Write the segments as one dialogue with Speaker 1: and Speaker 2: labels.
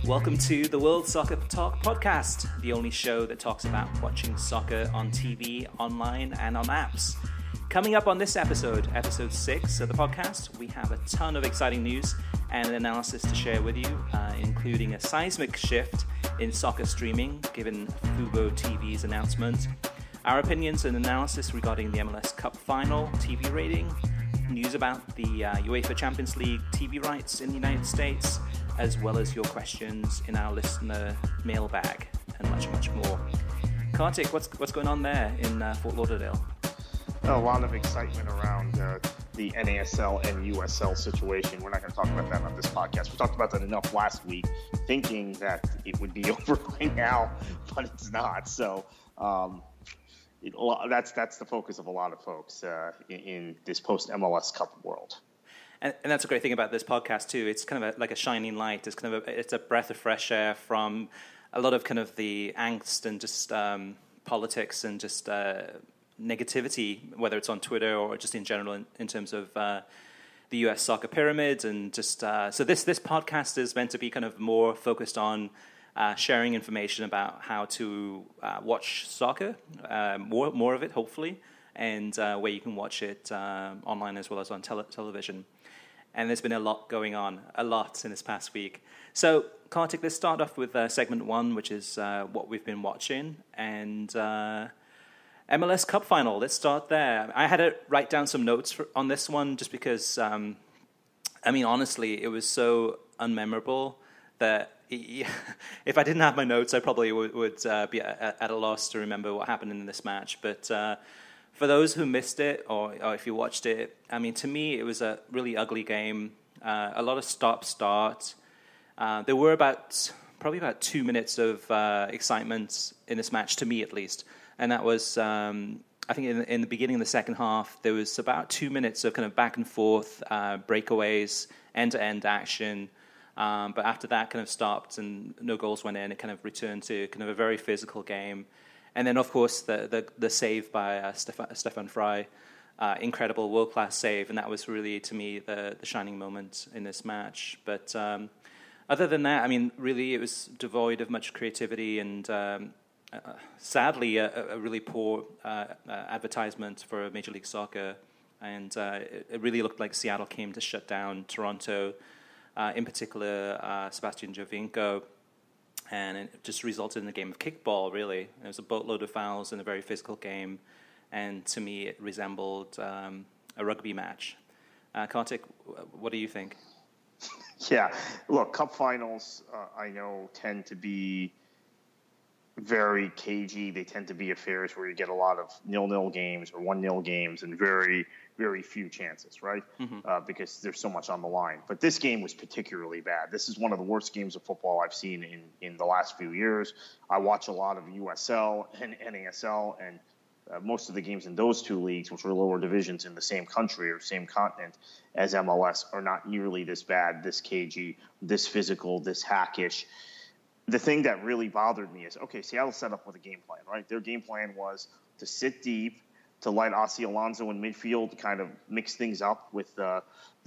Speaker 1: Welcome to the World Soccer Talk podcast, the only show that talks about watching soccer on TV, online, and on apps. Coming up on this episode 6 of the podcast, we have a ton of exciting news and an analysis to share with you, including a seismic shift in soccer streaming, given Fubo TV's announcement, our opinions and analysis regarding the MLS Cup final, TV rating, news about the UEFA Champions League TV rights in the United States, as well as your questions in our listener mailbag, and much, much more. Kartik, what's going on there in Fort Lauderdale?
Speaker 2: A lot of excitement around the NASL and USL situation. We're not going to talk about that on this podcast. We talked about that enough last week, thinking that it would be over by now, but it's not. So that's the focus of a lot of folks in this post-MLS Cup world.
Speaker 1: And that's a great thing about this podcast too. It's kind of like a shining light. It's it's a breath of fresh air from a lot of kind of the angst and just politics and just negativity, whether it's on Twitter or just in general in terms of the U.S. soccer pyramid. And just so this podcast is meant to be kind of more focused on sharing information about how to watch soccer, more of it, hopefully, and where you can watch it online as well as on television. And there's been a lot going on, in this past week. So, Kartik, let's start off with segment 1, which is what we've been watching. And MLS Cup final, let's start there. I had to write down some notes on this one just because, honestly, it was so unmemorable that if I didn't have my notes, I probably would be at a loss to remember what happened in this match. But for those who missed it, or if you watched it, to me, it was a really ugly game. A lot of stop-start. There were probably about 2 minutes of excitement in this match, to me at least. And that was, I think in the beginning of the second half, there was about 2 minutes of kind of back and forth, breakaways, end-to-end action. But after that kind of stopped and no goals went in, it kind of returned to kind of a very physical game. And then, of course, the save by Stefan Frei, incredible world-class save, and that was really, to me, the shining moment in this match. But other than that, really, it was devoid of much creativity and, sadly, a really poor advertisement for Major League Soccer. And it really looked like Seattle came to shut down Toronto, in particular Sebastian Giovinco. And it just resulted in a game of kickball, really. It was a boatload of fouls in a very physical game. And to me, it resembled a rugby match. Kartik, what do you think?
Speaker 2: Yeah, look, cup finals, I know, tend to be very cagey. They tend to be affairs where you get a lot of 0-0 games or 1-0 games and very, very few chances, right? Mm-hmm. Because there's so much on the line. But this game was particularly bad. This is one of the worst games of football I've seen in the last few years. I watch a lot of USL and NASL, and most of the games in those two leagues, which are lower divisions in the same country or same continent as MLS, are not nearly this bad, this cagey, this physical, this hackish. The thing that really bothered me is, okay, Seattle set up with a game plan, right? Their game plan was to sit deep, to let Ossie Alonso in midfield to kind of mix things up with the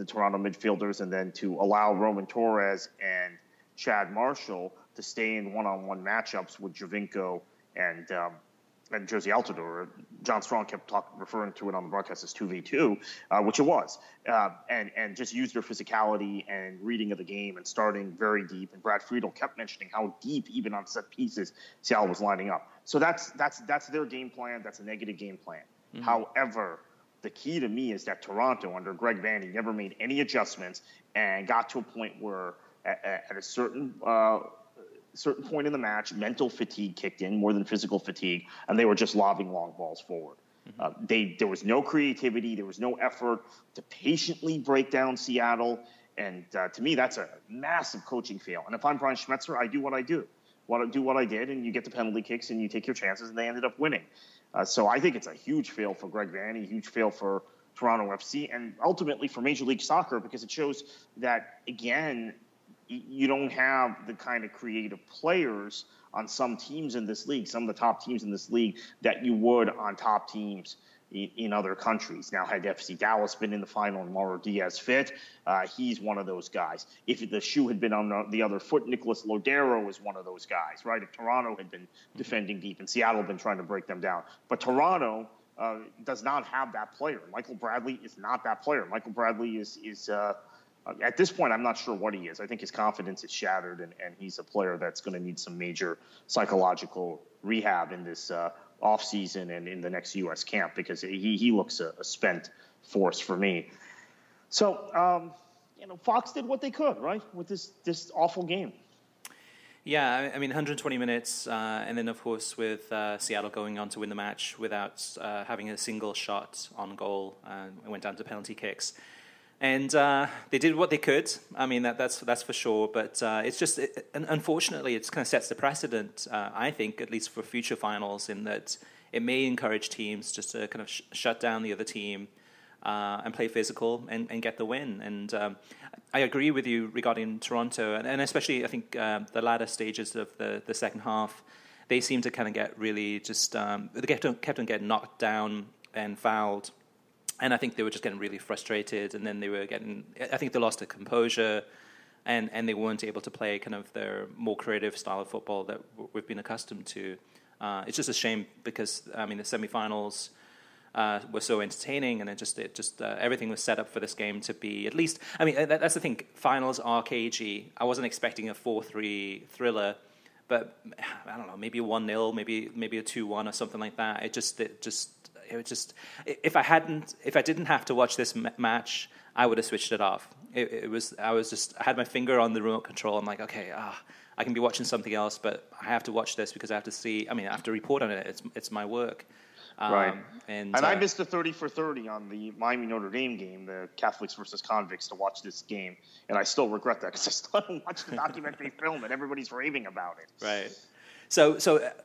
Speaker 2: Toronto midfielders, and then to allow Roman Torres and Chad Marshall to stay in one-on-one matchups with Giovinco and Josie Altidore. John Strong kept referring to it on the broadcast as 2v2, which it was, and just used their physicality and reading of the game and starting very deep. And Brad Friedel kept mentioning how deep, even on set pieces, Seattle was lining up. So that's their game plan. That's a negative game plan. Mm-hmm. However, the key to me is that Toronto, under Greg Vanney, never made any adjustments and got to a point where at a certain point in the match, mental fatigue kicked in more than physical fatigue, and they were just lobbing long balls forward. Mm-hmm. There was no creativity. There was no effort to patiently break down Seattle. And to me, that's a massive coaching fail. And if I'm Brian Schmetzer, I do what I do. Do what I did, and you get the penalty kicks, and you take your chances, and they ended up winning. So I think it's a huge fail for Greg Vanney, huge fail for Toronto FC, and ultimately for Major League Soccer, because it shows that, again, you don't have the kind of creative players on some teams in this league, some of the top teams in this league, that you would on top teams in other countries. Now, had FC Dallas been in the final and Mauro Diaz fit, he's one of those guys. If the shoe had been on the other foot, Nicolas Lodero is one of those guys, right? If Toronto had been defending deep and Seattle had been trying to break them down. But Toronto does not have that player. Michael Bradley is not that player. Michael Bradley is at this point, I'm not sure what he is. I think his confidence is shattered, and he's a player that's going to need some major psychological rehab in this offseason and in the next U.S. camp, because he looks a spent force for me. So, Fox did what they could, right, with this awful game.
Speaker 1: Yeah, I mean, 120 minutes, and then, of course, with Seattle going on to win the match without having a single shot on goal, it went down to penalty kicks. And they did what they could. I mean, that's for sure. But it's just, unfortunately, it kind of sets the precedent, I think, at least for future finals, in that it may encourage teams just to kind of shut down the other team and play physical and get the win. And I agree with you regarding Toronto, and especially, I think, the latter stages of the second half, they seem to kind of get really just, they kept on getting knocked down and fouled. And I think they were just getting really frustrated, and then I think they lost their composure, and they weren't able to play kind of their more creative style of football that we've been accustomed to. It's just a shame because, I mean, the semifinals were so entertaining, and it just everything was set up for this game to be, at least, I mean, that's the thing, finals are cagey. I wasn't expecting a 4-3 thriller, but I don't know, maybe a 1-0, maybe a 2-1 or something like that. It was just, if I didn't have to watch this match, I would have switched it off. I had my finger on the remote control. I'm like, okay, I can be watching something else, but I have to watch this because I have to see. I mean, I have to report on it. It's my work.
Speaker 2: Right. And I missed the 30 for 30 on the Miami Notre Dame game, the Catholics versus Convicts, to watch this game, and I still regret that because I still haven't watched the documentary film, and everybody's raving about it.
Speaker 1: Right. So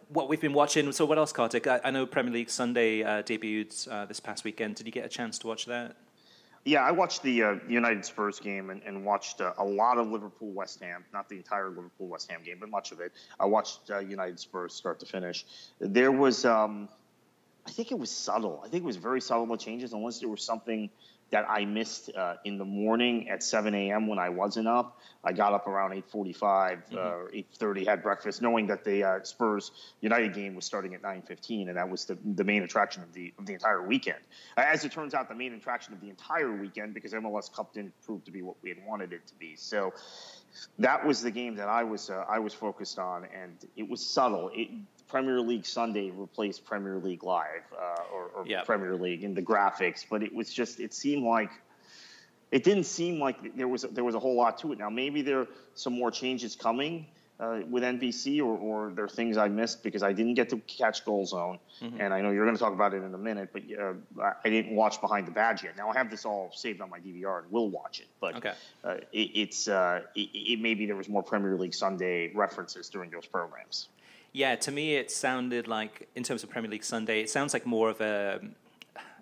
Speaker 1: what we've been watching. So what else, Kartik? I know Premier League Sunday debuted this past weekend. Did you get a chance to watch that?
Speaker 2: Yeah, I watched the United Spurs game and watched a lot of Liverpool-West Ham. Not the entire Liverpool-West Ham game, but much of it. I watched United Spurs start to finish. There was, I think it was subtle. I think it was very subtle, the changes, unless there was something that I missed in the morning at 7 a.m. when I wasn't up. I got up around 8:45, 8:30, had breakfast, knowing that the Spurs United game was starting at 9:15, and that was the main attraction of the entire weekend. As it turns out, the main attraction of the entire weekend, because MLS Cup didn't prove to be what we had wanted it to be. So that was the game that I was focused on, and it was subtle. Premier League Sunday replaced Premier League Live or Premier League in the graphics, but it was just, it didn't seem like there was a whole lot to it. Now, maybe there are some more changes coming with NBC, or there are things I missed because I didn't get to catch Goal Zone, and I know you're going to talk about it in a minute, but I didn't watch Behind the Badge yet. Now, I have this all saved on my DVR and will watch it, but it maybe there was more Premier League Sunday references during those programs.
Speaker 1: Yeah, to me it sounded like, in terms of Premier League Sunday, it sounds like more of a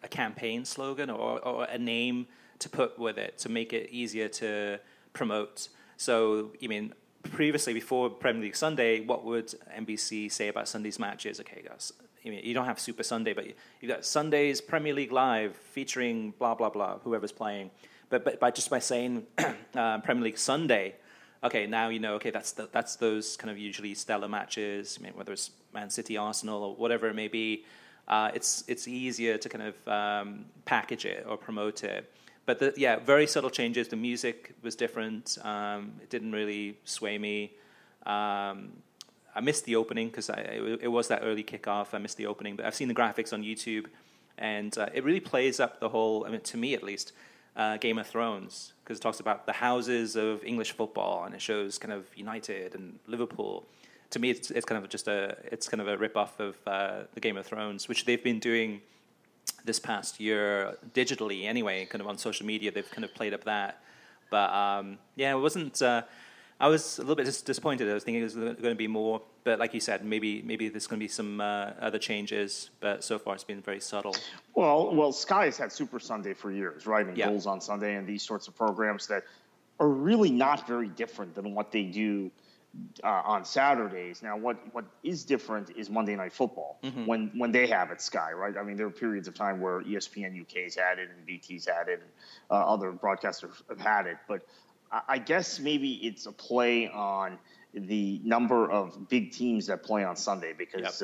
Speaker 1: campaign slogan or a name to put with it to make it easier to promote. So, I mean, previously, before Premier League Sunday, what would NBC say about Sunday's matches? Okay, guys, I mean, you don't have Super Sunday, but you've got Sunday's Premier League Live featuring blah, blah, blah, whoever's playing. But by saying Premier League Sunday, okay, now you know, okay, that's those kind of usually stellar matches, I mean, whether it's Man City, Arsenal, or whatever it may be. It's easier to kind of package it or promote it. But very subtle changes. The music was different. It didn't really sway me. I missed the opening because it was that early kickoff. I missed the opening, but I've seen the graphics on YouTube, and it really plays up the whole, I mean, to me at least, Game of Thrones, because it talks about the houses of English football, and it shows kind of United and Liverpool. To me, it's kind of just a rip-off of the Game of Thrones, which they've been doing this past year digitally anyway, kind of on social media. They've kind of played up that. But it wasn't... I was a little bit disappointed. I was thinking it was going to be more, but like you said, maybe there's going to be some other changes. But so far, it's been very subtle.
Speaker 2: Well, Sky has had Super Sunday for years, right? And Goals on Sunday and these sorts of programs that are really not very different than what they do on Saturdays. Now, what is different is Monday Night Football when they have it, Sky, right? I mean, there are periods of time where ESPN UK's had it and BT's had it, and other broadcasters have had it. But I guess maybe it's a play on the number of big teams that play on Sunday because,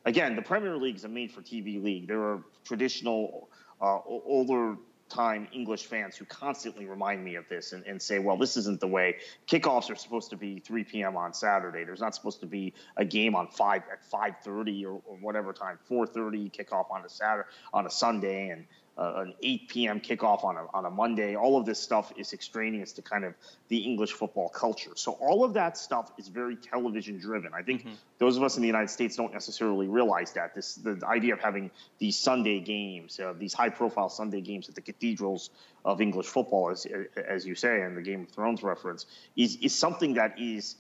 Speaker 2: again, the Premier League is a made-for-TV league. There are traditional, older time English fans who constantly remind me of this and say, well, this isn't the way. Kickoffs are supposed to be 3 p.m. on Saturday. There's not supposed to be a game at 5:30 or whatever time, 4:30 kickoff on a Sunday, and an 8 p.m. kickoff on a Monday. All of this stuff is extraneous to kind of the English football culture. So all of that stuff is very television driven. I think those of us in the United States don't necessarily realize that. The idea of having these Sunday games, these high profile Sunday games at the cathedrals of English football, as you say, and the Game of Thrones reference, is something that is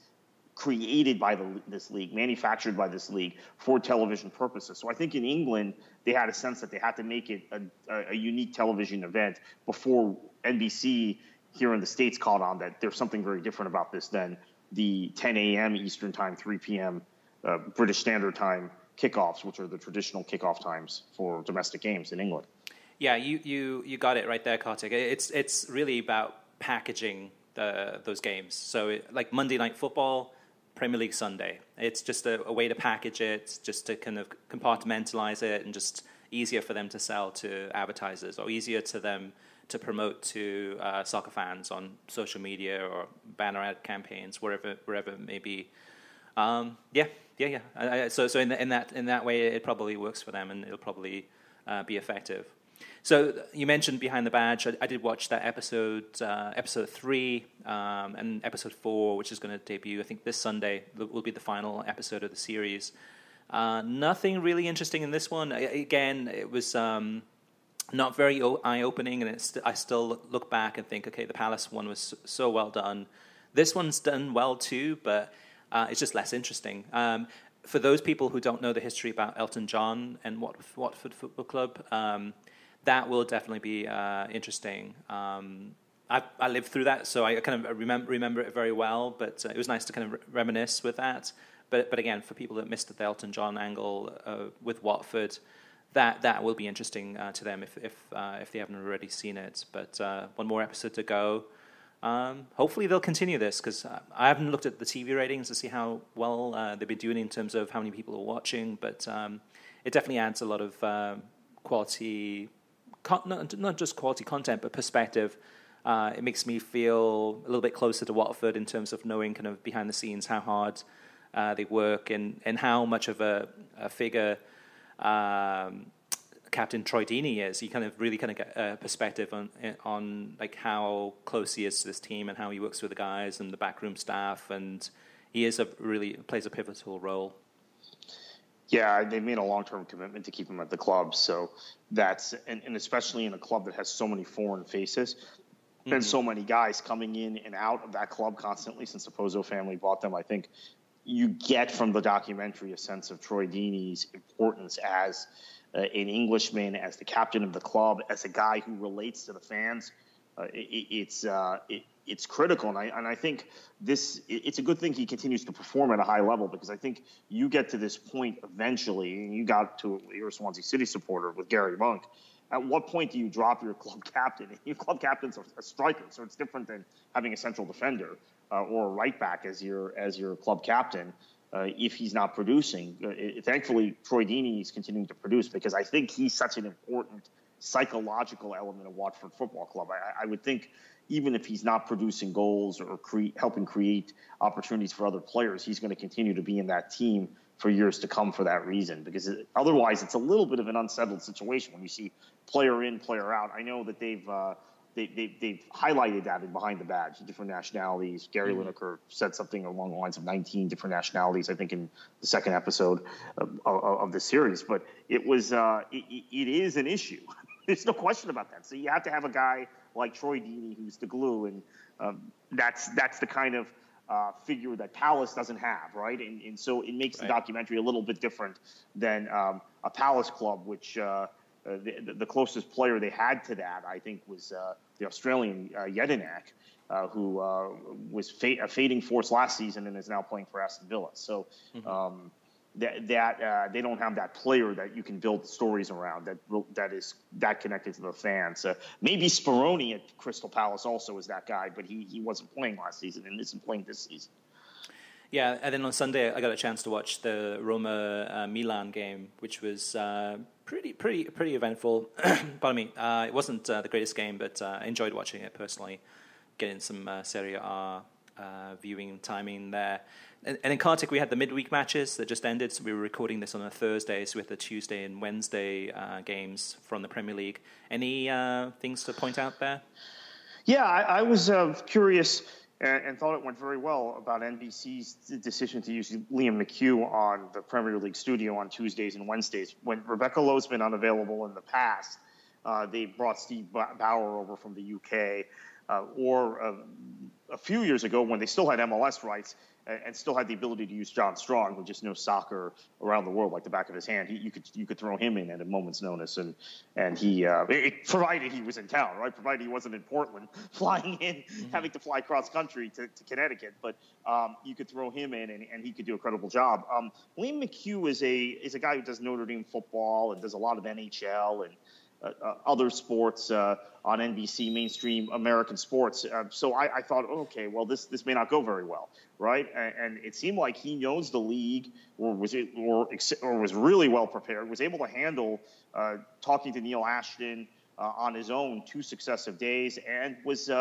Speaker 2: created by this league, manufactured by this league for television purposes. So I think in England, they had a sense that they had to make it a unique television event before NBC here in the States caught on that there's something very different about this than the 10 a.m. Eastern Time, 3 p.m. British Standard Time kickoffs, which are the traditional kickoff times for domestic games in England.
Speaker 1: Yeah, you got it right there, Kartik. It's really about packaging those games. So like Monday Night Football, Premier League Sunday. It's just a way to package it, just to kind of compartmentalize it, and just easier for them to sell to advertisers, or easier to them to promote to soccer fans on social media or banner ad campaigns, wherever it may be. So in that way, it probably works for them, and it'll probably be effective. So you mentioned Behind the Badge. I did watch that episode 3 and episode 4, which is going to debut, I think, this Sunday. Will be the final episode of the series. Nothing really interesting in this one. Again, it was not very eye-opening, and I still look back and think, okay, the Palace one was so well done. This one's done well too, but it's just less interesting. For those people who don't know the history about Elton John and Watford Football Club, that will definitely be interesting. I lived through that, so I kind of remember it very well. But it was nice to kind of reminisce with that. But again, for people that missed the Elton John angle with Watford, that will be interesting to them if they haven't already seen it. But one more episode to go. Hopefully they'll continue this, because I haven't looked at the TV ratings to see how well they've been doing in terms of how many people are watching. But it definitely adds a lot of quality. Not just quality content, but perspective. It makes me feel a little bit closer to Watford in terms of knowing kind of behind the scenes how hard they work, and how much of a figure Captain Troy Deeney is. You kind of really kind of get a perspective on like how close he is to this team and how he works with the guys and the backroom staff, and he plays a pivotal role.
Speaker 2: Yeah, they made a long-term commitment to keep him at the club. So that's, and especially in a club that has so many foreign faces and so many guys coming in and out of that club constantly since the Pozzo family bought them. I think you get from the documentary a sense of Troy Deeney's importance as an Englishman, as the captain of the club, as a guy who relates to the fans. It's critical, and I think it's a good thing he continues to perform at a high level, because I think you get to this point eventually, and you're a Swansea City supporter with Gary Monk. At what point do you drop your club captain? Your club captain's a striker, so it's different than having a central defender or a right back as your club captain. If he's not producing, thankfully Troy Deeney is continuing to produce, because I think he's such an important psychological element of Watford Football Club. I would think even if he's not producing goals or helping create opportunities for other players, he's going to continue to be in that team for years to come for that reason, because otherwise it's a little bit of an unsettled situation when you see player in, player out. I know that they've highlighted that in Behind the Badge, different nationalities. Gary Lineker said something along the lines of 19 different nationalities, I think, in the second episode of the series. But it is an issue. There's no question about that. So you have to have a guy like Troy Deeney who's the glue, and that's the kind of figure that Palace doesn't have, right? And so it makes the documentary a little bit different than a Palace club, which the closest player they had to that, I think, was the Australian Jedinak, who was a fading force last season and is now playing for Aston Villa. So that they don't have that player that you can build stories around that is that connected to the fans. Maybe Speroni at Crystal Palace also is that guy, but he wasn't playing last season and isn't playing this season.
Speaker 1: Yeah, and then on Sunday I got a chance to watch the Roma Milan game, which was pretty eventful. Pardon me. It wasn't the greatest game, but I enjoyed watching it personally, getting some Serie A viewing timing there. And in Kartik, we had the midweek matches that just ended. So we were recording this on a Thursday, so with the Tuesday and Wednesday games from the Premier League. Any things to point out there?
Speaker 2: Yeah, I was curious and thought it went very well about NBC's decision to use Liam McHugh on the Premier League studio on Tuesdays and Wednesdays. When Rebecca Lowe's been unavailable in the past, they brought Steve Bauer over from the UK, or a few years ago when they still had MLS rights and still had the ability to use John Strong, who just knows soccer around the world like the back of his hand. You could throw him in at a moment's notice, and he provided he was in town, right? Provided he wasn't in Portland, flying in, having to fly cross country to Connecticut, but you could throw him in, and he could do a credible job. Liam McHugh is a guy who does Notre Dame football and does a lot of NHL and other sports on NBC, mainstream American sports. So I thought, okay, well, this may not go very well, right? And it seemed like he knows the league, or was really well prepared, was able to handle talking to Neil Ashton on his own 2 successive days, and was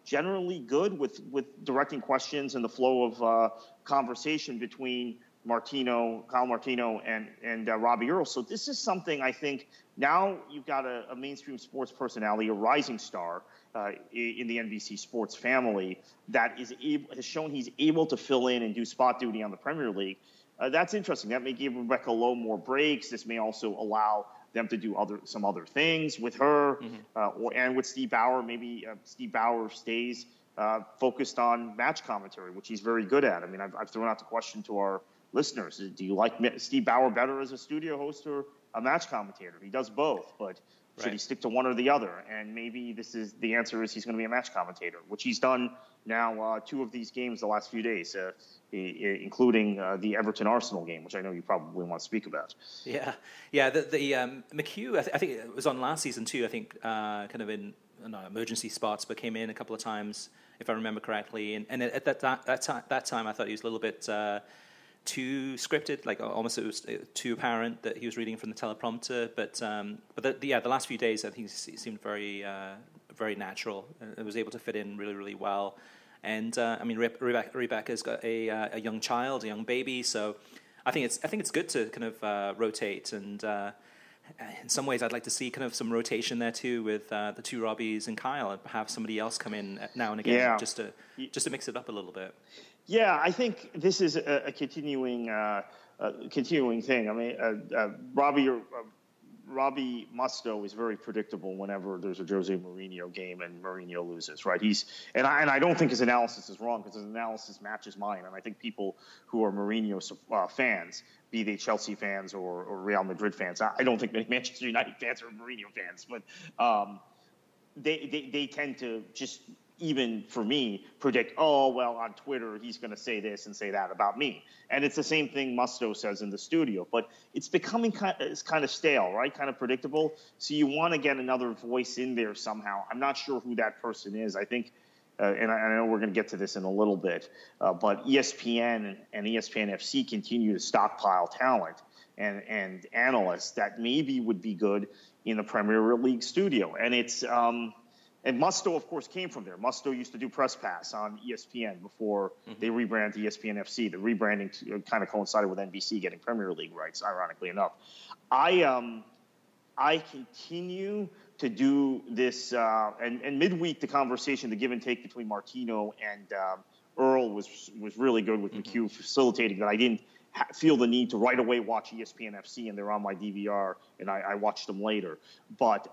Speaker 2: generally good with directing questions and the flow of conversation between Kyle Martino, and Robbie Earle. So this is something I think now you've got a mainstream sports personality, a rising star in the NBC sports family that has shown he's able to fill in and do spot duty on the Premier League. That's interesting. That may give Rebecca Lowe more breaks. This may also allow them to do some other things with her, and with Steve Bauer. Maybe Steve Bauer stays focused on match commentary, which he's very good at. I mean, I've thrown out the question to our listeners: do you like Steve Bauer better as a studio host or a match commentator? He does both, but should he stick to one or the other? And maybe the answer is he's going to be a match commentator, which he's done now 2 of these games the last few days, including the Everton Arsenal game, which I know you probably want to speak about.
Speaker 1: Yeah. The McHugh, I think it was on last season too. I think kind of in emergency spots, but came in a couple of times, if I remember correctly. And at that time, I thought he was a little bit too scripted, like almost it was too apparent that he was reading from the teleprompter. But the last few days, I think he seemed very natural and was able to fit in really, really well. And I mean, Rebecca's got a young child, a young baby, so I think it's good to kind of rotate. And in some ways, I'd like to see kind of some rotation there too with the 2 Robbies and Kyle, and have somebody else come in now and again just to mix it up a little bit. Yeah,
Speaker 2: I think this is a continuing thing. I mean, Robbie Mustoe is very predictable whenever there's a Jose Mourinho game and Mourinho loses, right? And I don't think his analysis is wrong, because his analysis matches mine. And I think people who are Mourinho fans, be they Chelsea fans or Real Madrid fans, I don't think many Manchester United fans are Mourinho fans, but they tend to just, even for me, predict, oh, well, on Twitter, he's going to say this and say that about me. And it's the same thing Mustoe says in the studio. But it's becoming kind of stale, right? Kind of predictable. So you want to get another voice in there somehow. I'm not sure who that person is. I think, and I know we're going to get to this in a little bit, but ESPN and ESPN FC continue to stockpile talent and analysts that maybe would be good in the Premier League studio. And it's... And Mustoe, of course, came from there. Mustoe used to do Press Pass on ESPN before they rebranded ESPN FC. The rebranding kind of coincided with NBC getting Premier League rights, ironically enough. I continue to do this, and midweek the conversation, the give and take between Martino and Earle was really good with McHugh facilitating that. I didn't feel the need to right away watch ESPN FC, and they're on my DVR, and I watched them later. But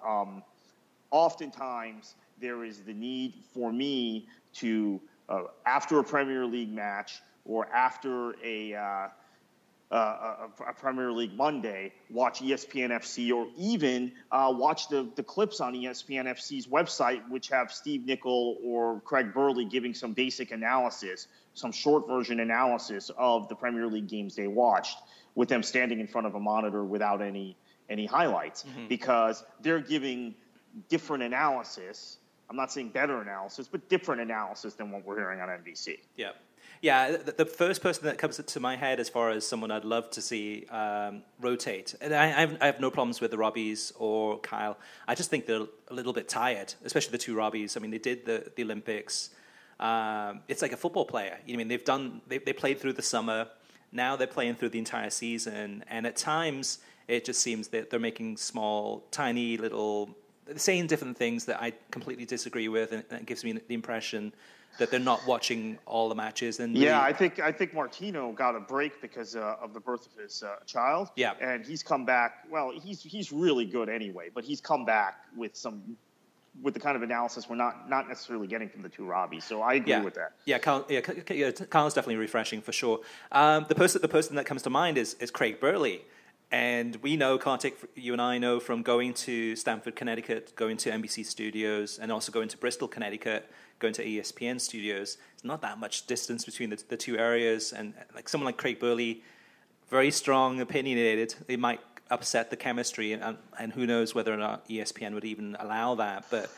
Speaker 2: oftentimes there is the need for me to, after a Premier League match or after a a Premier League Monday, watch ESPN FC, or even watch the clips on ESPN FC's website, which have Steve Nicol or Craig Burley giving some basic analysis, some short version analysis of the Premier League games they watched, with them standing in front of a monitor without any highlights, because they're giving different analysis. I'm not saying better analysis, but different analysis than what we're hearing on NBC.
Speaker 1: Yeah. Yeah, the first person that comes to my head as far as someone I'd love to see rotate, and I have no problems with the Robbies or Kyle. I just think they're a little bit tired, especially the two Robbies. I mean, they did the Olympics. It's like a football player. You know, I mean, they played through the summer. Now they're playing through the entire season, and at times it just seems that they're making small, tiny little, saying different things that I completely disagree with, and it gives me the impression that they're not watching all the matches. And
Speaker 2: yeah, I think Martino got a break because of the birth of his child.
Speaker 1: Yeah,
Speaker 2: and he's come back. Well, he's really good anyway, but he's come back with the kind of analysis we're not necessarily getting from the two Robbies. So I agree with that.
Speaker 1: Yeah, Kyle's definitely refreshing for sure. The person that comes to mind is Craig Burley. And we know, Kartik, you and I know from going to Stamford, Connecticut, going to NBC studios, and also going to Bristol, Connecticut, going to ESPN studios. It's not that much distance between the two areas. And like someone like Craig Burley, very strong, opinionated, they might upset the chemistry. And who knows whether or not ESPN would even allow that. But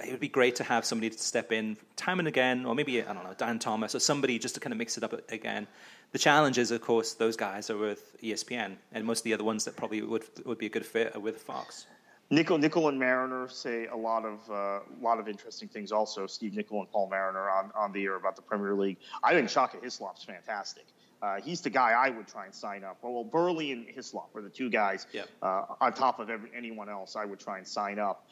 Speaker 1: it would be great to have somebody to step in time and again, or maybe, I don't know, Dan Thomas or somebody just to kind of mix it up again. The challenge is, of course, those guys are with ESPN, and most of the other ones that probably would be a good fit are with Fox.
Speaker 2: Nicol and Mariner say a lot of interesting things. Also, Steve Nicol and Paul Mariner on the air about the Premier League. I think Shaka Hislop's fantastic. He's the guy I would try and sign up. Well, Burley and Hislop are the two guys on top of anyone else I would try and sign up.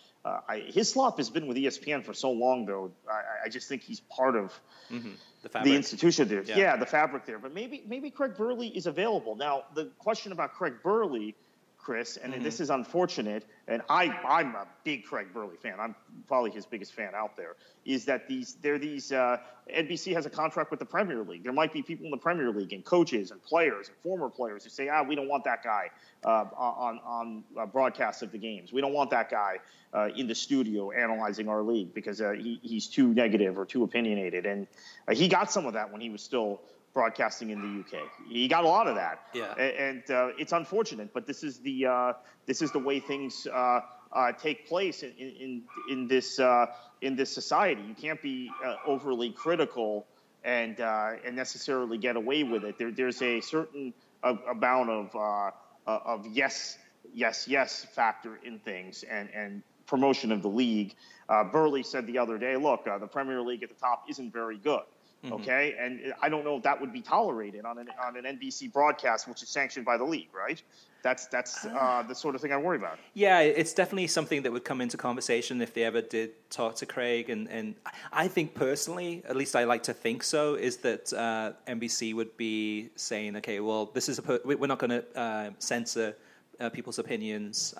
Speaker 2: Hislop has been with ESPN for so long, though. I just think he's part of the institution there. Yeah, the fabric there. But maybe Craig Burley is available. Now, the question about Craig Burley, Chris, and this is unfortunate, and I'm a big Craig Burley fan. I'm probably his biggest fan out there, is that NBC has a contract with the Premier League. There might be people in the Premier League and coaches and players and former players who say, we don't want that guy on broadcasts of the games. We don't want that guy in the studio analyzing our league because he's too negative or too opinionated. And he got some of that when he was still broadcasting in the UK. He got a lot of that. Yeah. And it's unfortunate, but this is the way things take place in this society. You can't be overly critical and necessarily get away with it. There's a certain amount of yes factor in things and promotion of the league. Burley said the other day, look, the Premier League at the top isn't very good. Okay, and I don't know if that would be tolerated on an NBC broadcast, which is sanctioned by the league, right? That's the sort of thing I worry about. Yeah,
Speaker 1: it's definitely something that would come into conversation if they ever did talk to Craig. And I think personally, at least I like to think so, is that NBC would be saying, okay, well, this is we're not going to censor people's opinions.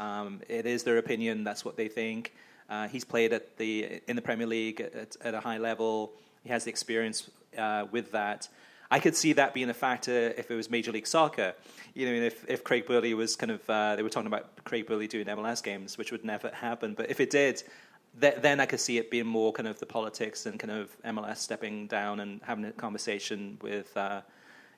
Speaker 1: It is their opinion. That's what they think. He's played in the Premier League at a high level. He has the experience with that. I could see that being a factor if it was Major League Soccer. You know, if Craig Burley was kind of, they were talking about Craig Burley doing MLS games, which would never happen. But if it did, then I could see it being more kind of the politics and kind of MLS stepping down and having a conversation with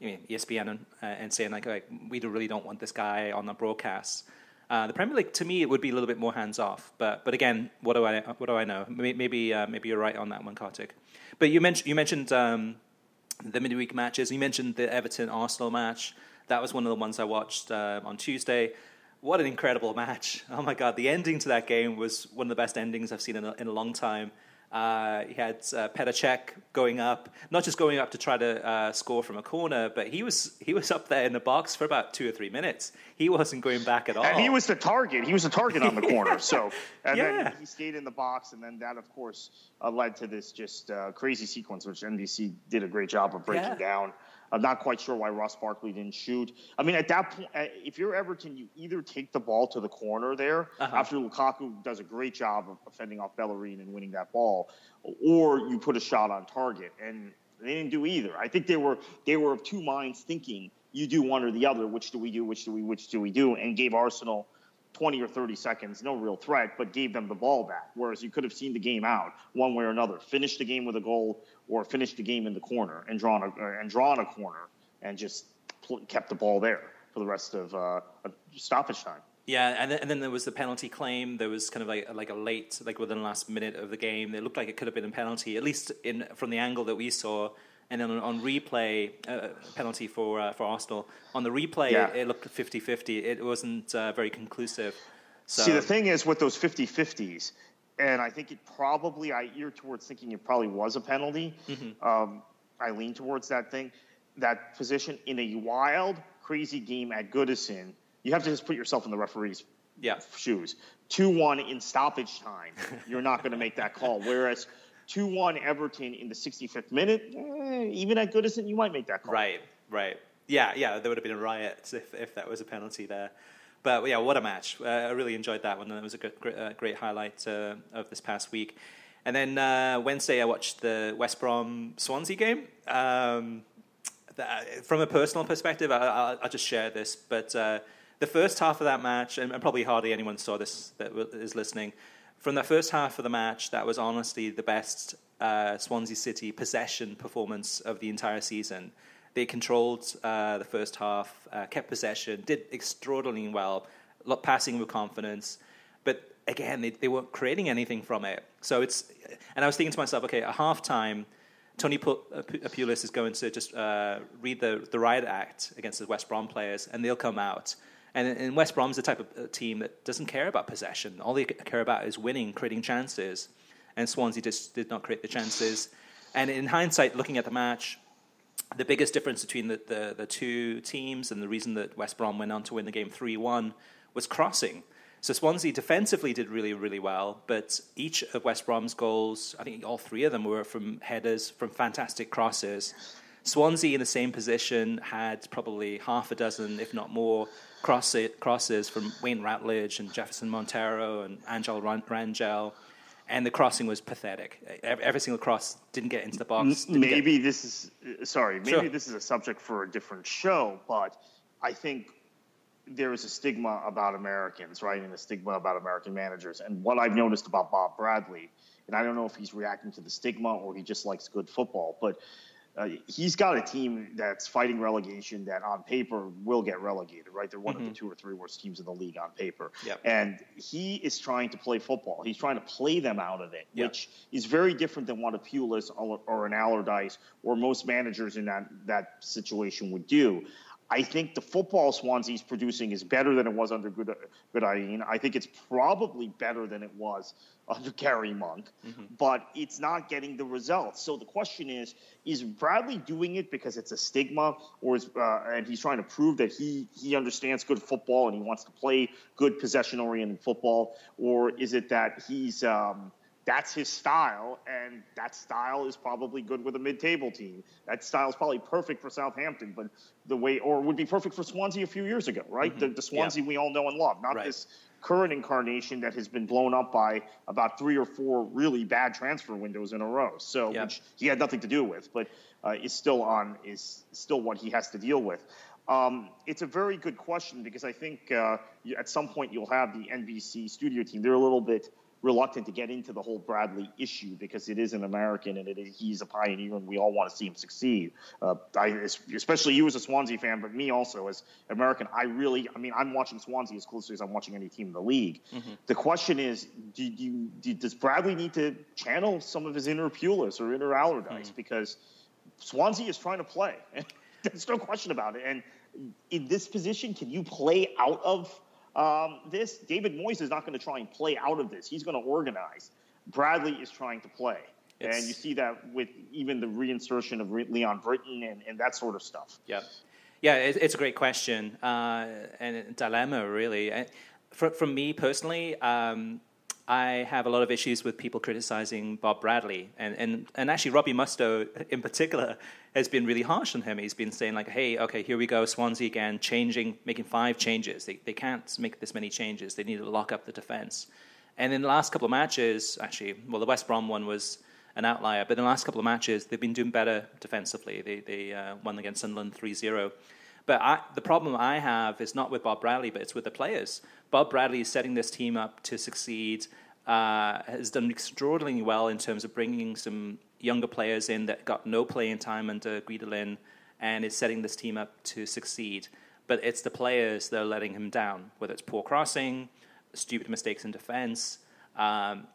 Speaker 1: ESPN and saying like, we really don't want this guy on the broadcast. The Premier League, to me, it would be a little bit more hands off. But again, what do I know? Maybe you're right on that one, Kartik. But you mentioned the midweek matches. You mentioned the Everton-Arsenal match. That was one of the ones I watched on Tuesday. What an incredible match. Oh, my God. The ending to that game was one of the best endings I've seen in a long time. He had Petr Cech going up, not just going up to try to score from a corner, but he was up there in the box for about 2 or 3 minutes. He wasn't going back at all.
Speaker 2: And he was the target. He was the target on the corner. So, then he stayed in the box, and then that, of course, led to this just crazy sequence, which NBC did a great job of breaking down. I'm not quite sure why Ross Barkley didn't shoot. I mean, at that point, if you're Everton, you either take the ball to the corner there after Lukaku does a great job of fending off Bellerin and winning that ball, or you put a shot on target. And they didn't do either. I think they were of two minds thinking you do one or the other. Which do we do? Which do we do? And gave Arsenal 20 or 30 seconds, no real threat, but gave them the ball back. Whereas you could have seen the game out one way or another, finish the game with a goal or finish the game in the corner and drawn a corner and just kept the ball there for the rest of stoppage time.
Speaker 1: Yeah, and then there was the penalty claim. There was kind of like a late, like within the last minute of the game. It looked like it could have been a penalty, at least from the angle that we saw. And then on replay, penalty for Arsenal. On the replay, it looked 50-50. It wasn't very conclusive. So.
Speaker 2: See, the thing is with those 50-50s, and I think I ear towards thinking it probably was a penalty. Mm-hmm. I lean towards that position. In a wild, crazy game at Goodison, you have to just put yourself in the referee's shoes. 2-1 in stoppage time, you're not going to make that call. Whereas 2-1 Everton in the 65th minute, even at Goodison, you might make that call.
Speaker 1: Right. Yeah, there would have been a riot if that was a penalty there. But yeah, what a match. I really enjoyed that one, and it was a great highlight of this past week. And then Wednesday, I watched the West Brom-Swansea game. From a personal perspective, I'll just share this, but the first half of that match, and probably hardly anyone saw this that is listening, from the first half of the match, that was honestly the best Swansea City possession performance of the entire season. They controlled the first half, kept possession, did extraordinarily well, passing with confidence. But again, they weren't creating anything from it. So and I was thinking to myself, okay, at halftime, Tony Pulis is going to just read the riot act against the West Brom players, and they'll come out. And West Brom's the type of team that doesn't care about possession. All they care about is winning, creating chances. And Swansea just did not create the chances. And in hindsight, looking at the match, the biggest difference between the two teams and the reason that West Brom went on to win the game 3-1 was crossing. So Swansea defensively did really, really well, but each of West Brom's goals, I think all three of them were from headers, from fantastic crosses. Swansea in the same position had probably half a dozen, if not more, crosses from Wayne Routledge and Jefferson Montero and Angel Rangel, and the crossing was pathetic. Every single cross didn't get into the box.
Speaker 2: Maybe this is a subject for a different show, but I think there is a stigma about Americans, right, and a stigma about American managers. And what I've noticed about Bob Bradley, and I don't know if he's reacting to the stigma or he just likes good football, but he's got a team that's fighting relegation that on paper will get relegated, right? They're one of the 2 or 3 worst teams in the league on paper. Yep. And he is trying to play football. He's trying to play them out of it, which is very different than what a Pulis or an Allardyce or most managers in that situation would do. I think the football Swansea's producing is better than it was under Goodine. I think it's probably better than it was under Gary Monk, but it's not getting the results. So the question is Bradley doing it because it's a stigma, or and he's trying to prove that he understands good football and he wants to play good possession-oriented football, or is it that he's that's his style, and that style is probably good with a mid-table team. That style is probably perfect for Southampton, but would be perfect for Swansea a few years ago, right? The Swansea we all know and love, not this current incarnation that has been blown up by about 3 or 4 really bad transfer windows in a row. So, which he had nothing to do with, but is still what he has to deal with. It's a very good question because I think at some point you'll have the NBC studio team. They're a little bit reluctant to get into the whole Bradley issue because it is an American and he's a pioneer and we all want to see him succeed. Especially you as a Swansea fan, but me also as American. I'm watching Swansea as closely as I'm watching any team in the league. The question is, does Bradley need to channel some of his inner Pulis or inner Allardyce? Because Swansea is trying to play. There's no question about it. And in this position, can you play out of this? David Moyes is not going to try and play out of this. He's going to organize. Bradley is trying to play. And you see that with even the reinsertion of Leon Britton and that sort of stuff.
Speaker 1: Yeah, it's a great question and a dilemma, really. From me personally, I have a lot of issues with people criticizing Bob Bradley. And actually, Robbie Mustoe in particular has been really harsh on him. He's been saying, like, hey, okay, here we go, Swansea again, making 5 changes. They can't make this many changes. They need to lock up the defense. And in the last couple of matches, actually, the West Brom one was an outlier, but in the last couple of matches, they've been doing better defensively. They won against Sunderland 3-0. But the problem I have is not with Bob Bradley, but it's with the players. Bob Bradley is setting this team up to succeed, has done extraordinarily well in terms of bringing some younger players in that got no playing time under Guidelin, and is setting this team up to succeed. But it's the players that are letting him down, whether it's poor crossing, stupid mistakes in defense.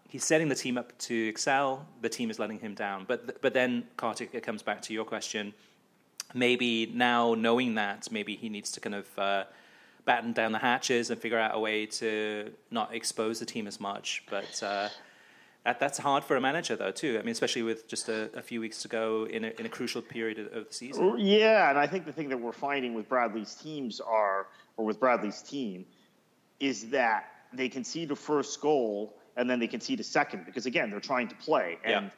Speaker 1: He's setting the team up to excel. The team is letting him down. But then, Kartik, it comes back to your question. Maybe now knowing that, maybe he needs to kind of batten down the hatches and figure out a way to not expose the team as much. But that's hard for a manager, though, too. I mean, especially with just a few weeks to go in a crucial period of the season.
Speaker 2: Yeah, and I think the thing that we're finding with Bradley's team is that they concede a first goal and then they concede a second because, again, they're trying to play. And